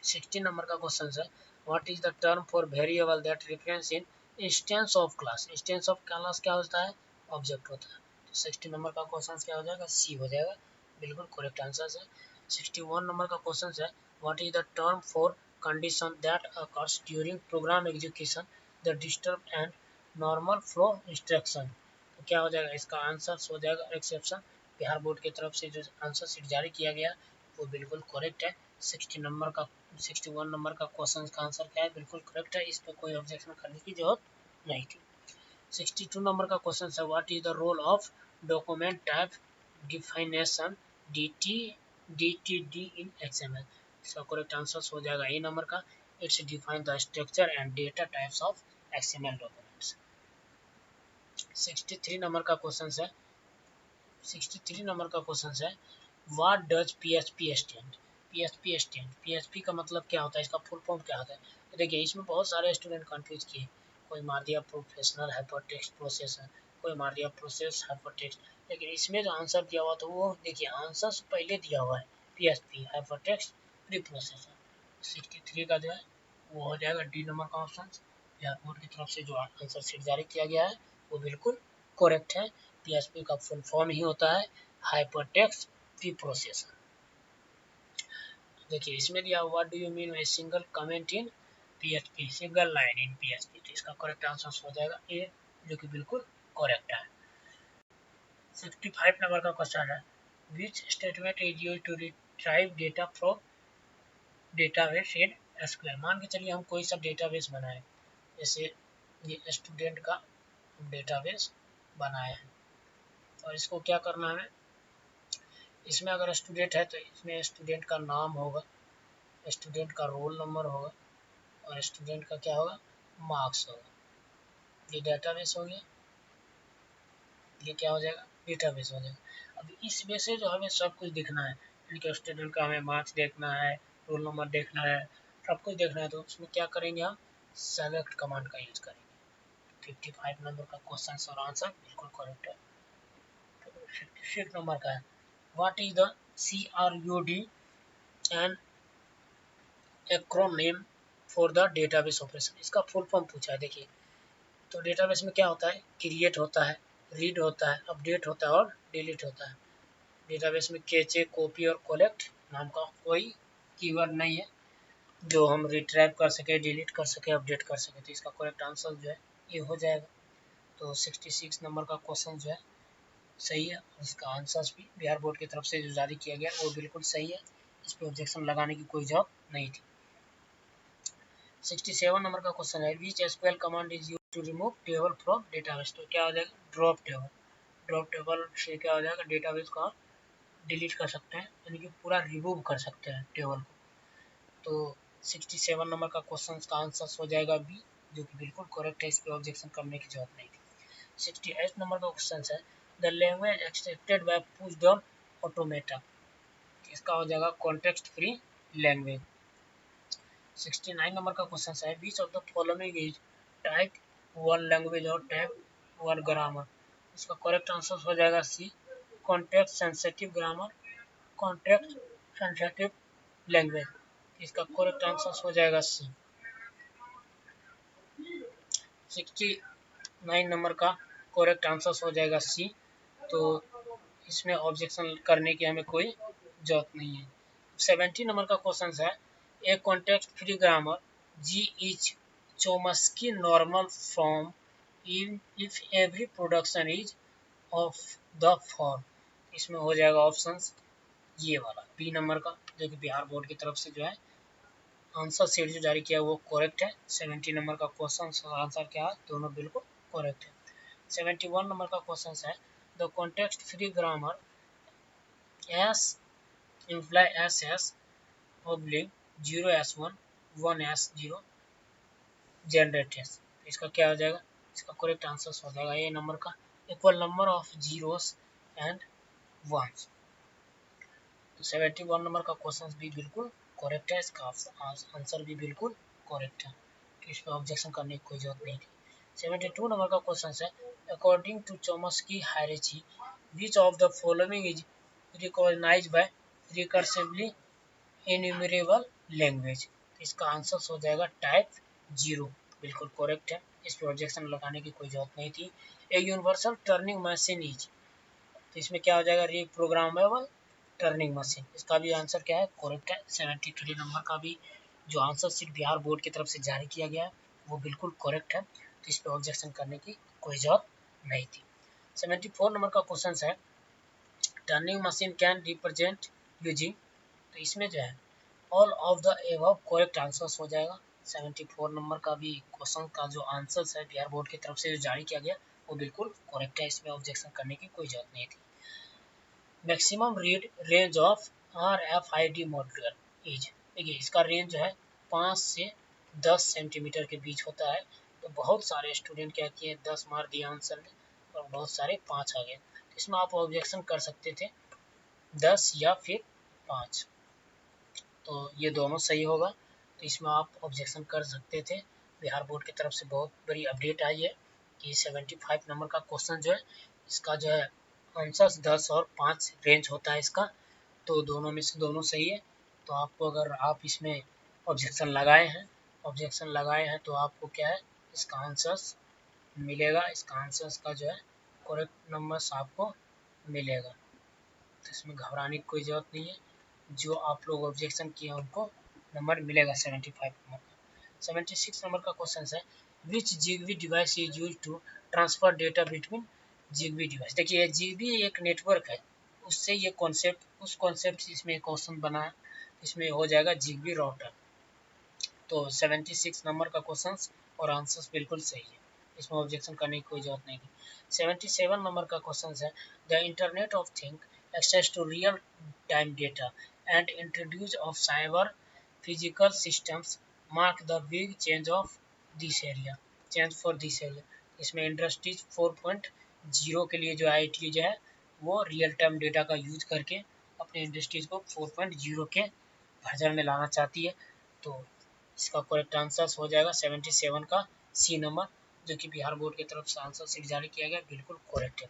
16 नंबर का क्वेश्चन है what is the term for variable that reference in instance of class. Instance of class क्या होता है, ऑब्जेक्ट होता है। तो 60 नंबर का क्वेश्चन क्या हो जाएगा, सी हो जाएगा, बिल्कुल करेक्ट आंसर है। 61 नंबर का क्वेश्चन है what is the term for condition that occurs during program execution the disturb and normal flow instruction. तो क्या हो जाएगा, इसका आंसर हो जाएगा एक्सेप्शन। बिहार बोर्ड की तरफ से जो आंसर शीट जारी किया गया वो बिल्कुल करेक्ट है। 61 नंबर का क्वेश्चन का आंसर क्या है, बिल्कुल करेक्ट है, इस पर कोई ऑब्जेक्शन करने की जरूरत नहीं थी। 62 नंबर का क्वेश्चन है what is the role of document type definition DTD in XML। इसका करेक्ट आंसर हो जाएगा ए नंबर का, it's define the structure and data types of XML documents. 63 number का क्वेश्चन है 63 नंबर का क्वेश्चन है what does PHP stand. PHP का मतलब क्या होता है, इसका फुल फॉर्म क्या होता है। तो देखिए इसमें बहुत सारे स्टूडेंट कंफ्यूज किए, कोई मार दिया प्रोफेशनल हाइपरटेक्स्ट प्रोसेसर, कोई मार दिया प्रोसेस हाइपरटेक्स्ट, लेकिन इसमें जो आंसर दिया हुआ तो वो देखिए आंसर से पहले दिया हुआ है PHP हाइपरटेक्स्ट प्री प्रोसेसर। 63 का जो है वो हो जाएगा डी नंबर का ऑप्शन। बिहार बोर्ड की तरफ से जो आंसर शीट जारी किया गया है वो बिल्कुल करेक्ट है। PHP का फुल फॉर्म ही होता है हाइपरटेक्स्ट प्री प्रोसेसर। देखिए इसमें दिया what do you mean by single comment in PHP, single line in PHP। तो इसका करेक्ट आंसर हो जाएगा ए, जो कि बिल्कुल करेक्ट है। 65 नंबर का क्वेश्चन है which statement is used to retrieve data from database in SQL। मान के चलिए हम कोई सा डेटाबेस बनाए, जैसे ये स्टूडेंट का डेटाबेस बनाए हैं और इसको क्या करना है, इसमें अगर स्टूडेंट है तो इसमें स्टूडेंट का नाम होगा, स्टूडेंट का रोल नंबर होगा और स्टूडेंट का क्या होगा, मार्क्स होगा। ये डेटाबेस हो गया, ये क्या हो जाएगा, डेटाबेस हो जाएगा। अब इस बेस से जो हमें सब कुछ दिखना है, यानी कि स्टूडेंट का हमें मार्क्स देखना है, रोल नंबर देखना है, सब कुछ देखना है, तो उसमें क्या करेंगे हम सेलेक्ट कमांड का यूज करेंगे। 55 नंबर का क्वेश्चन और आंसर बिल्कुल करेक्ट है। 56 नंबर का है what is the CRUD and acronym for the database operation. इसका फुल फॉर्म पूछा है। देखिए तो डेटाबेस में क्या होता है, क्रिएट होता है, रीड होता है, अपडेट होता है और डिलीट होता है। डेटाबेस में कैचे, कॉपी और कलेक्ट नाम का कोई कीवर्ड नहीं है जो हम रिट्राइव कर सके, डिलीट कर सके, अपडेट कर सके। तो इसका करेक्ट आंसर जो है ये हो जाएगा। तो 66 नंबर का क्वेश्चन जो है सही है और इसका आंसर भी बिहार बोर्ड की तरफ से जो जारी किया गया वो बिल्कुल सही है, इस पर ऑब्जेक्शन लगाने की कोई जरूरत नहीं थी। 67 नंबर का क्वेश्चन है which SQL command is used to remove table from database. तो क्या हो जाएगा, ड्रॉप टेबल। ड्रॉप टेबल से क्या हो जाएगा, डेटाबेस को आप डिलीट कर सकते हैं, यानी कि पूरा रिमूव कर सकते हैं टेबल को। तो 67 नंबर का क्वेश्चन का आंसर हो जाएगा बी, जो कि बिल्कुल करेक्ट है, इस पर ऑब्जेक्शन करने की जरूरत नहीं थी। 68 नंबर का क्वेश्चन है the language extracted by pushdown automata. इसका हो जाएगा कॉन्टेक्स्ट फ्री लैंग्वेज। 69 नंबर का क्वेश्चन है which of the following is type 1 language और टाइप 1 ग्रामर। इसका करेक्ट आंसर हो जाएगा C, context sensitive grammar, context sensitive language. इसका करेक्ट आंसर हो जाएगा सी। 69 नंबर का करेक्ट आंसर हो जाएगा सी। तो इसमें ऑब्जेक्शन करने की हमें कोई जरूरत नहीं है। 70 नंबर का क्वेश्चन है, a context free grammar G is Chomsky normal form if every production is of the form. इसमें हो जाएगा ऑप्शंस ये वाला बी नंबर का, जो कि बिहार बोर्ड की तरफ से जो है आंसर सीट जो जारी किया वो करेक्ट है। 70 नंबर का क्वेश्चन और आंसर क्या है, दोनों बिल्कुल करेक्ट है। 71 नंबर का क्वेश्चन है, the context free grammar S imply SS oblique 0S1 1S0 generated. इसका क्या हो जाएगा, इसका करेक्ट आंसर हो जाएगा ए नंबर का, equal number of zeros and ones. तो 71 नंबर का क्वेश्चन भी बिल्कुल करेक्ट है, इसका आंसर भी बिल्कुल करेक्ट है, तो इस पर ऑब्जेक्शन करने की कोई जरूरत नहीं थी। 72 नंबर का क्वेश्चन है, according to Chomsky hierarchy which of the following is recognised by recursively enumerable language. इसका आंसर हो जाएगा टाइप 0, बिल्कुल करेक्ट है, इस पर ऑब्जेक्शन लगाने की कोई जरूरत नहीं थी। A universal turning machine is, तो इसमें क्या हो जाएगा, रीप्रोग्रामेबल टर्निंग मशीन। इसका भी आंसर क्या है, करेक्ट है। 73 नंबर का भी जो आंसर सीट बिहार बोर्ड की तरफ से जारी किया गया है वो बिल्कुल करेक्ट है, तो इस पर ऑब्जेक्शन करने की कोई जरूरत नहीं थी। 74 नंबर का क्वेश्चन है, turning machine can represent using, तो इसमें जो है all of the above correct answers हो जाएगा। 74 नंबर का भी क्वेश्चन का जो आंसर्स है बिहार बोर्ड की तरफ से जो जारी किया गया वो बिल्कुल करेक्ट है, इसमें ऑब्जेक्शन करने की कोई जरूरत नहीं थी। Maximum read range of RFID modular is, देखिए इसका रेंज जो है 5 से 10 सेंटीमीटर के बीच होता है। तो बहुत सारे स्टूडेंट क्या किए 10 मार दिया आंसर में और बहुत सारे 5 आ गए, तो इसमें आप ऑब्जेक्शन कर सकते थे 10 या फिर 5, तो ये दोनों सही होगा, तो इसमें आप ऑब्जेक्शन कर सकते थे। बिहार बोर्ड की तरफ से बहुत बड़ी अपडेट आई है कि 75 नंबर का क्वेश्चन जो है इसका जो है आंसर 10 और 5 रेंज होता है इसका, तो दोनों में से दोनों सही है। तो आपको अगर आप इसमें ऑब्जेक्शन लगाए हैं तो आपको क्या है इसका आंसर्स मिलेगा, इसका आंसर्स का जो है करेक्ट नंबर्स आपको मिलेगा, तो इसमें घबराने की कोई ज़रूरत नहीं है। जो आप लोग ऑब्जेक्शन किए उनको नंबर मिलेगा 75 नंबर का। 76 नंबर का क्वेश्चन है, which Zigbee device is use to transfer data between Zigbee device. देखिए जिगबी एक नेटवर्क है, उससे ये कॉन्सेप्ट उस कॉन्सेप्ट से इसमें क्वेश्चन बना है, इसमें हो जाएगा जिगबी राउटर। तो 76 नंबर का क्वेश्चन और आंसर्स बिल्कुल सही है, इसमें ऑब्जेक्शन करने की कोई जरूरत नहीं है। 77 नंबर का क्वेश्चन है, the internet of thing access to real time data and introduce of cyber physical systems mark the big change of this area change for this area. इसमें इंडस्ट्रीज 4.0 के लिए जो IIT जो है वो रियल टाइम डेटा का use करके अपने इंडस्ट्रीज को 4.0 के वर्जन में लाना चाहती है, तो इसका करेक्ट आंसर हो जाएगा 77 का सी नंबर, जो कि बिहार बोर्ड की तरफ से आंसर सीट जारी किया गया, बिल्कुल करेक्ट है।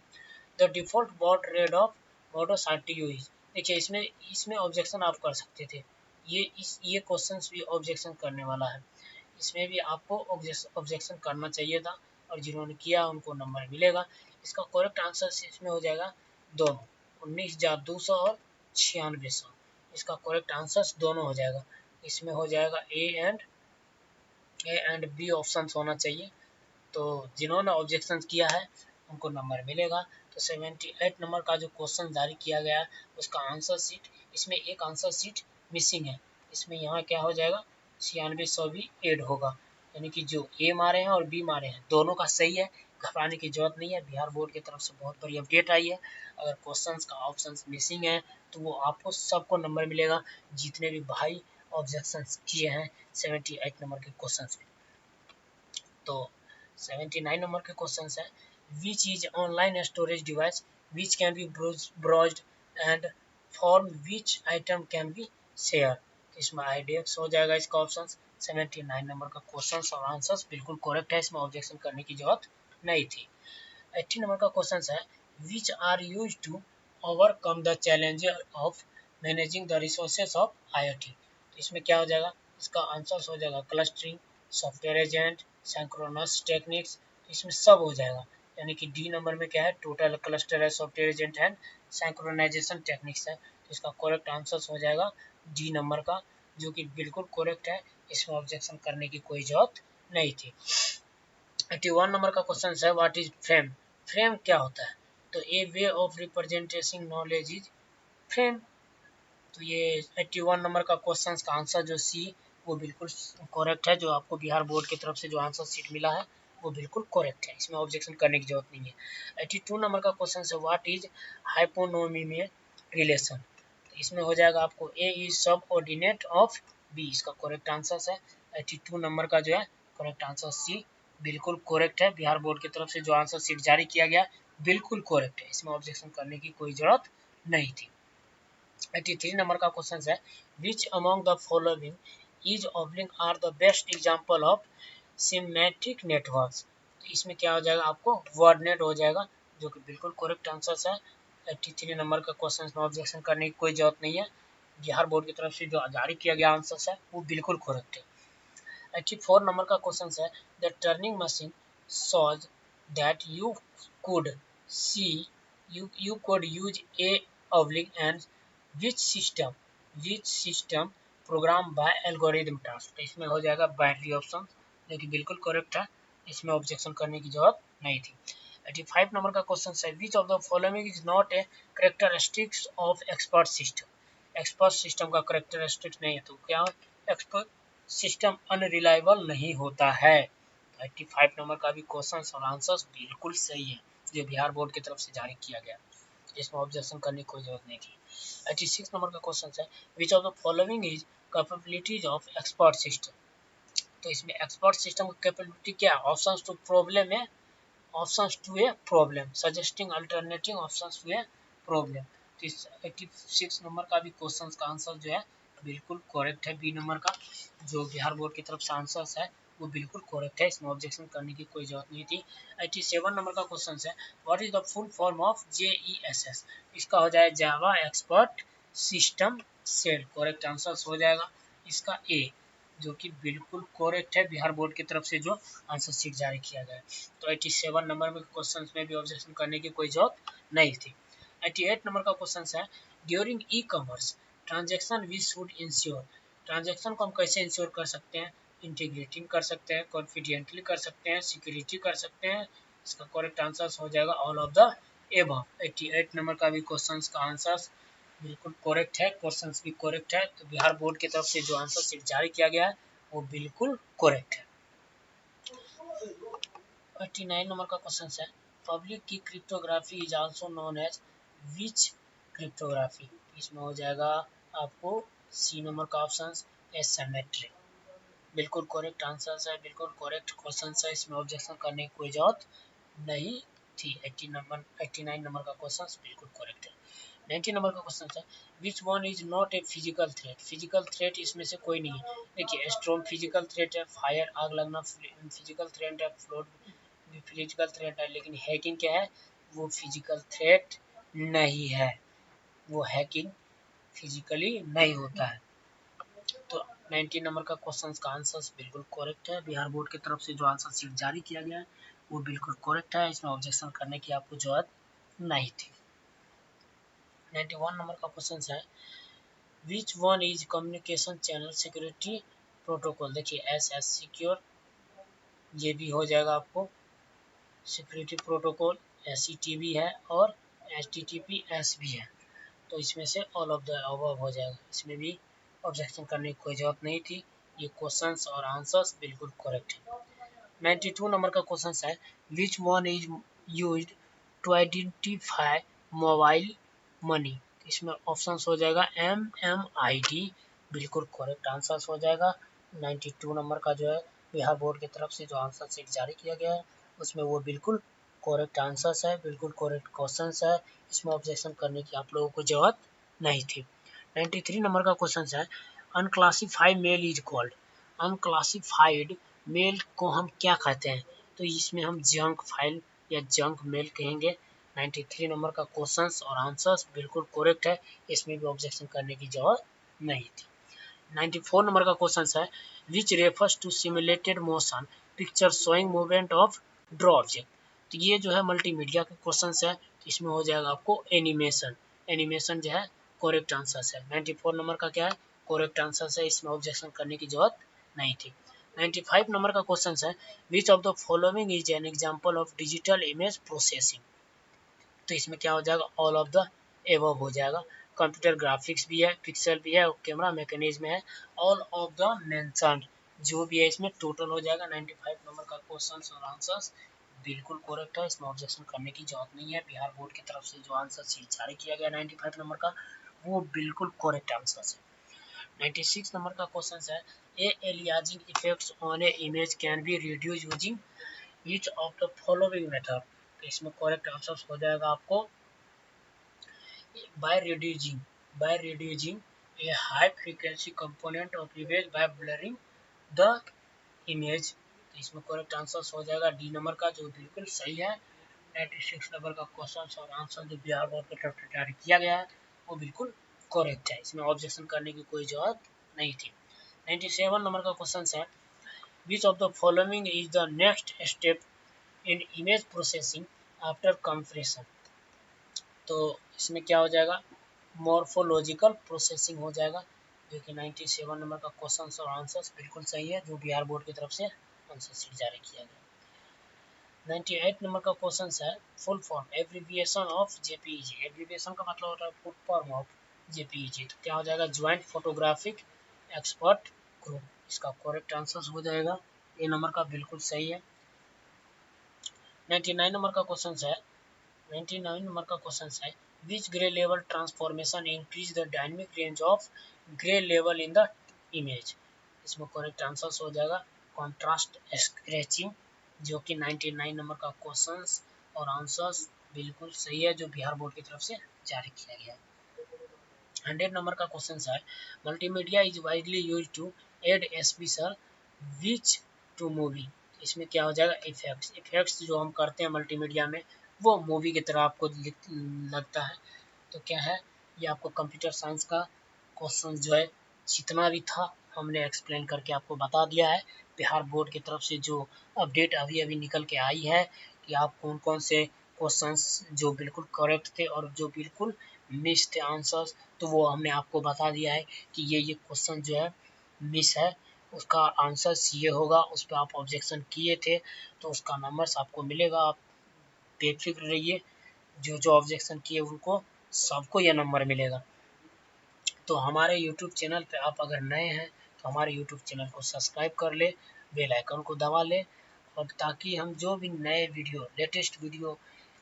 The default baud rate of Modbus RTU is, देखिए इसमें इसमें ऑब्जेक्शन आप कर सकते थे, ये क्वेश्चन भी ऑब्जेक्शन करने वाला है, इसमें भी आपको ऑब्जेक्शन करना चाहिए था और जिन्होंने किया उनको नंबर मिलेगा। इसका करेक्ट आंसर इसमें हो जाएगा दोनों 19,200 और 9600, इसका करेक्ट आंसर दोनों हो जाएगा। इसमें हो जाएगा ए एंड बी ऑप्शन होना चाहिए, तो जिन्होंने ऑब्जेक्शन किया है उनको नंबर मिलेगा। तो 78 नंबर का जो क्वेश्चन जारी किया गया है उसका आंसर सीट, इसमें एक आंसर सीट मिसिंग है, इसमें यहाँ क्या हो जाएगा 9600 भी ऐड होगा, यानी कि जो ए मारे हैं और बी मारे हैं दोनों का सही है, घबराने की जरूरत नहीं है। बिहार बोर्ड की तरफ से बहुत बड़ी अपडेट आई है, अगर क्वेश्चंस का ऑप्शन मिसिंग है तो वो आपको सबको नंबर मिलेगा जितने भी भाई ऑब्जेक्शन किए हैं 78 नंबर के क्वेश्चन में। तो 79 नंबर के क्वेश्चन है, which is online storage device which can be browsed and from which item can be share. इसमें IDX हो जाएगा इसका ऑप्शन। 79 नंबर का क्वेश्चन और आंसर्स बिल्कुल करेक्ट है, इसमें ऑब्जेक्शन करने की जरूरत नहीं थी। 80 नंबर का क्वेश्चन है, which are use to overcome the challenges of managing the resources of IoT। तो इसमें क्या हो जाएगा, इसका आंसर हो जाएगा clustering, software agent, synchronous techniques, इसमें सब हो जाएगा, यानी कि डी नंबर में क्या है टोटल क्लस्टर है, सॉफ्टवेयर एजेंट है, सिंक्रोनाइजेशन टेक्निक्स है। तो इसका करेक्ट आंसर हो जाएगा डी नंबर का, जो कि बिल्कुल करेक्ट है, इसमें ऑब्जेक्शन करने की कोई जरूरत नहीं थी। 81 नंबर का क्वेश्चन है व्हाट इज फ्रेम। फ्रेम क्या होता है? तो a way of representation knowledge is frame. तो ये 81 नंबर का क्वेश्चन का आंसर जो सी वो बिल्कुल करेक्ट है। जो आपको बिहार बोर्ड की तरफ से जो आंसर शीट मिला है वो बिल्कुल करेक्ट है, इसमें ऑब्जेक्शन करने की जरूरत नहीं है। 82 नंबर का क्वेश्चन है व्हाट इज हाइपोनोमी में रिलेशन। तो इसमें हो जाएगा आपको ए इज सब ऑर्डिनेट ऑफ बी, इसका करेक्ट आंसर है। 82 नंबर का जो है करेक्ट आंसर सी बिल्कुल करेक्ट है। बिहार बोर्ड की तरफ से जो आंसर शीट जारी किया गया बिल्कुल करेक्ट है, इसमें ऑब्जेक्शन करने की कोई जरूरत नहीं थी। 83 नंबर का क्वेश्चन है which among the following is oblong are the best example of symmetric networks. तो इसमें क्या हो जाएगा आपको वर्डनेट हो जाएगा, जो कि बिल्कुल करेक्ट आंसर है। 83 नंबर का क्वेश्चन में ऑब्जेक्शन करने की कोई जरूरत नहीं है। बिहार बोर्ड की तरफ से जो जारी किया गया आंसर है वो बिल्कुल करेक्ट है। 84 नंबर का क्वेश्चन है the turning machine shows that you could use a oblique and which system program by algorithm task। तो इसमें हो जाएगा बाइनरी ऑप्शन, जो कि बिल्कुल करेक्ट है, इसमें ऑब्जेक्शन करने की जरूरत नहीं थी। 85 नंबर का क्वेश्चन है which of the following is not a characteristics of expert system. Expert system का कैरेक्टरिस्टिक्स नहीं है, तो क्या एक्सपर्ट सिस्टम अनरिलायबल नहीं होता है। 85 नंबर का भी क्वेश्चन और आंसर्स बिल्कुल सही है, जो बिहार बोर्ड की तरफ से जारी किया गया, इसमें ऑब्जेक्शन करने की कोई जरूरत नहीं थी। 86 नंबर का क्वेश्चन है which of the following is capabilities of expert system. तो इसमें एक्सपर्ट सिस्टम की कैपेबिलिटी क्या है? ऑप्शंस टू प्रॉब्लम है, options to a problem, suggesting alternative options to a problem. तो इस 86 नंबर का भी क्वेश्चन का आंसर जो है बिल्कुल करेक्ट है। बी नंबर का जो बिहार बोर्ड की तरफ से आंसर है वो बिल्कुल करेक्ट है, इसमें ऑब्जेक्शन करने की कोई जरूरत नहीं थी। 87 नंबर का क्वेश्चन है what is the full form of JESS। इसका हो जाए Java expert system shell, correct answer हो जाएगा इसका ए, जो कि बिल्कुल करेक्ट है। बिहार बोर्ड की तरफ से जो आंसर शीट जारी किया गया है, तो 87 नंबर में क्वेश्चन में भी ऑब्जेक्शन करने की कोई जरूरत नहीं थी। 88 नंबर का क्वेश्चन है during e commerce transaction we should ensure. Transaction को हम कैसे इंश्योर कर सकते हैं? इंटीग्रिटी कर सकते हैं, कॉन्फिडेंटली कर सकते हैं, सिक्योरिटी कर सकते हैं। इसका करेक्ट आंसर हो जाएगा all of the above. 88 number का भी क्वेश्चन का आंसर बिल्कुल करेक्ट है, क्वेश्चंस भी करेक्ट है। तो बिहार बोर्ड की तरफ से जो आंसर शीट जारी किया गया है वो बिल्कुल करेक्ट है। 89 नंबर का क्वेश्चन है पब्लिक की cryptography is also known as which cryptography. इसमें हो जाएगा आपको सी नंबर का ऑप्शन एसिमेट्रिक, बिल्कुल करेक्ट आंसर है, बिल्कुल करेक्ट क्वेश्चन है, इसमें ऑब्जेक्शन करने की कोई जरूरत नहीं थी। 89 नंबर का क्वेश्चन बिल्कुल करेक्ट है। 90 नंबर का क्वेश्चन है which one is not a physical threat. Physical threat इसमें से कोई नहीं है। देखिए स्ट्रॉम फिजिकल थ्रेट है, फायर आग लगना फिजिकल थ्रेट है, फ्लोड भी फिजिकल थ्रेट है, लेकिन हैकिंग क्या है? वो फिजिकल थ्रेट नहीं है, वो हैकिंग फिजिकली नहीं होता है। तो 90 नंबर का क्वेश्चन का आंसर बिल्कुल करेक्ट है। बिहार बोर्ड की तरफ से जो आंसर शीट जारी किया गया है वो बिल्कुल करेक्ट है, इसमें ऑब्जेक्शन करने की आपको जरूरत नहीं थी। 91 नंबर का क्वेश्चन है which one is communication channel security protocol. देखिए SS सिक्योर ये भी हो जाएगा आपको सिक्योरिटी प्रोटोकॉल, SCTP है और HTTPS भी है। तो इसमें से ऑल ऑफ द अबव हो जाएगा, इसमें भी ऑब्जेक्शन करने की कोई जरूरत नहीं थी। ये क्वेश्चंस और आंसर्स बिल्कुल करेक्ट है। 92 नंबर का क्वेश्चन है which one is used to identify mobile money. इसमें ऑप्शन हो जाएगा MMID, बिल्कुल करेक्ट आंसर हो जाएगा। 92 नंबर का जो है बिहार बोर्ड की तरफ से जो आंसर शीट जारी किया गया है उसमें वो बिल्कुल करेक्ट आंसर है, बिल्कुल करेक्ट क्वेश्चन है, इसमें ऑब्जेक्शन करने की आप लोगों को जरूरत नहीं थी। 93 नंबर का क्वेश्चन है unclassified mail is called. Unclassified mail को हम क्या कहते हैं? तो इसमें हम जंक फाइल या जंक मेल कहेंगे। 93 नंबर का क्वेश्चंस और आंसर्स बिल्कुल करेक्ट है, इसमें भी ऑब्जेक्शन करने की जरूरत नहीं थी। 94 नंबर का क्वेश्चन है which refers to simulated motion picture showing movement of draw object. तो ये जो है मल्टीमीडिया के क्वेश्चन है, इसमें हो जाएगा आपको एनिमेशन। एनिमेशन जो है करेक्ट आंसर है। 94 नंबर का क्या है, करेक्ट आंसर है, इसमें ऑब्जेक्शन करने की जरूरत नहीं थी। 95 नंबर का क्वेश्चन है, which of the following is an example of digital image processing. तो इसमें क्या हो जाएगा, ऑल ऑफ द एबव हो जाएगा। कंप्यूटर ग्राफिक्स भी है, पिक्सल भी है, कैमरा मैकेनिज्म है, ऑल ऑफ द मेंशन्ड जो भी है इसमें टोटल हो जाएगा। 95 नंबर का क्वेश्चन और आंसर्स बिल्कुल करेक्ट है, इसमें ऑब्जेक्शन करने की जरूरत नहीं है। बिहार बोर्ड की तरफ से जो आंसर शीट जारी किया गया 95 नंबर का, वो बिल्कुल करेक्ट आंसर है। 96 नंबर का क्वेश्चन है, a aliasing effects on a image can be reduce using each of the following method. तो इसमें करेक्ट आंसर हो जाएगा आपको by reducing a high frequency component of image by blurring the image। तो इसमें correct answer हो जाएगा D number का, जो बिल्कुल सही है। 96 नंबर का क्वेश्चन और आंसर जो बिहार बोर्ड की तरफ से जारी किया गया है वो बिल्कुल करेक्ट है, इसमें ऑब्जेक्शन करने की कोई जरूरत नहीं थी। 97 नंबर का क्वेश्चन है, which of the following is the next step in image processing after compression. तो इसमें क्या हो जाएगा, मॉर्फोलॉजिकल प्रोसेसिंग हो जाएगा, जो कि 97 नंबर का क्वेश्चन और आंसर्स बिल्कुल सही है, जो बिहार बोर्ड की तरफ से आंसर शीट जारी किया गया। 98 नंबर का क्वेश्चन है, full form abbreviation of JPEG. Abbreviation का मतलब होता है फुल फॉर्म ऑफ जेपीईजी। तो क्या हो जाएगा, ज्वाइंट फोटोग्राफिक एक्सपर्ट ग्रुप। इसका करेक्ट आंसर हो जाएगा ए नंबर का, बिल्कुल सही है। 99 नंबर का क्वेश्चन है, 99 नंबर का क्वेश्चन है, which gray level transformation increase the dynamic range of gray level in the image। इसमें करेक्ट आंसर हो जाएगा कॉन्ट्रास्ट स्क्रैचिंग, जो कि 99 नंबर का क्वेश्चन और आंसर्स बिल्कुल सही है, जो बिहार बोर्ड की तरफ से जारी किया गया है। 100 नंबर का क्वेश्चन है, multimedia is widely use to add special which to movie. इसमें क्या हो जाएगा, इफेक्ट्स। इफेक्ट्स जो हम करते हैं मल्टीमीडिया में वो मूवी की तरह आपको लगता है। तो क्या है, ये आपको कंप्यूटर साइंस का क्वेश्चन जो है जितना भी था हमने एक्सप्लेन करके आपको बता दिया है। बिहार बोर्ड की तरफ से जो अपडेट अभी अभी निकल के आई है कि आप कौन कौन से क्वेश्चंस जो बिल्कुल करेक्ट थे और जो बिल्कुल मिस थे आंसर्स, तो वो हमने आपको बता दिया है कि ये क्वेश्चन जो है मिस है, उसका आंसर ये होगा। उस पर आप ऑब्जेक्शन किए थे तो उसका नंबर्स आपको मिलेगा, आप बेफिक्र रहिए। जो जो ऑब्जेक्शन किए उनको सबको यह नंबर मिलेगा। तो हमारे YouTube चैनल पे आप अगर नए हैं तो हमारे YouTube चैनल को सब्सक्राइब कर ले, बेल आइकन को दबा ले, और ताकि हम जो भी नए वीडियो, लेटेस्ट वीडियो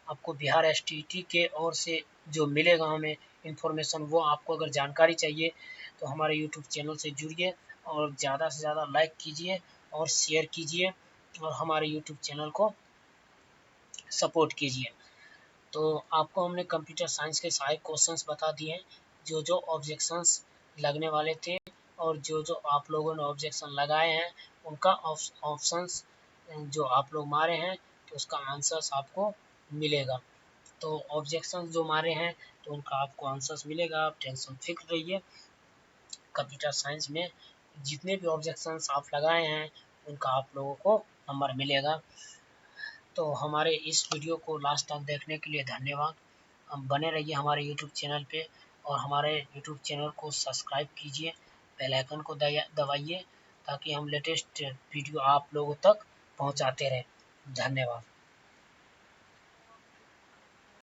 आपको बिहार STT के ओर से जो मिलेगा हमें इन्फॉर्मेशन, वो आपको अगर जानकारी चाहिए तो हमारे YouTube चैनल से जुड़िए और ज़्यादा से ज़्यादा लाइक कीजिए और शेयर कीजिए और हमारे YouTube चैनल को सपोर्ट कीजिए। तो आपको हमने कंप्यूटर साइंस के सारे क्वेश्चंस बता दिए हैं, जो जो ऑब्जेक्शंस लगने वाले थे और जो जो आप लोगों ने ऑब्जेक्शन लगाए हैं उनका ऑप्शंस जो आप लोग मारे हैं तो उसका आंसर्स आपको मिलेगा। तो ऑब्जेक्शन जो मारे हैं तो उनका आपको आंसर्स मिलेगा, आप टेंशन फिक्र रहिए। कंप्यूटर साइंस में जितने भी ऑब्जेक्शंस आप लगाए हैं उनका आप लोगों को नंबर मिलेगा। तो हमारे इस वीडियो को लास्ट तक देखने के लिए धन्यवाद। हम बने रहिए हमारे YouTube चैनल पे और हमारे YouTube चैनल को सब्सक्राइब कीजिए, बेल आइकन को दबाइए ताकि हम लेटेस्ट वीडियो आप लोगों तक पहुंचाते रहें। धन्यवाद।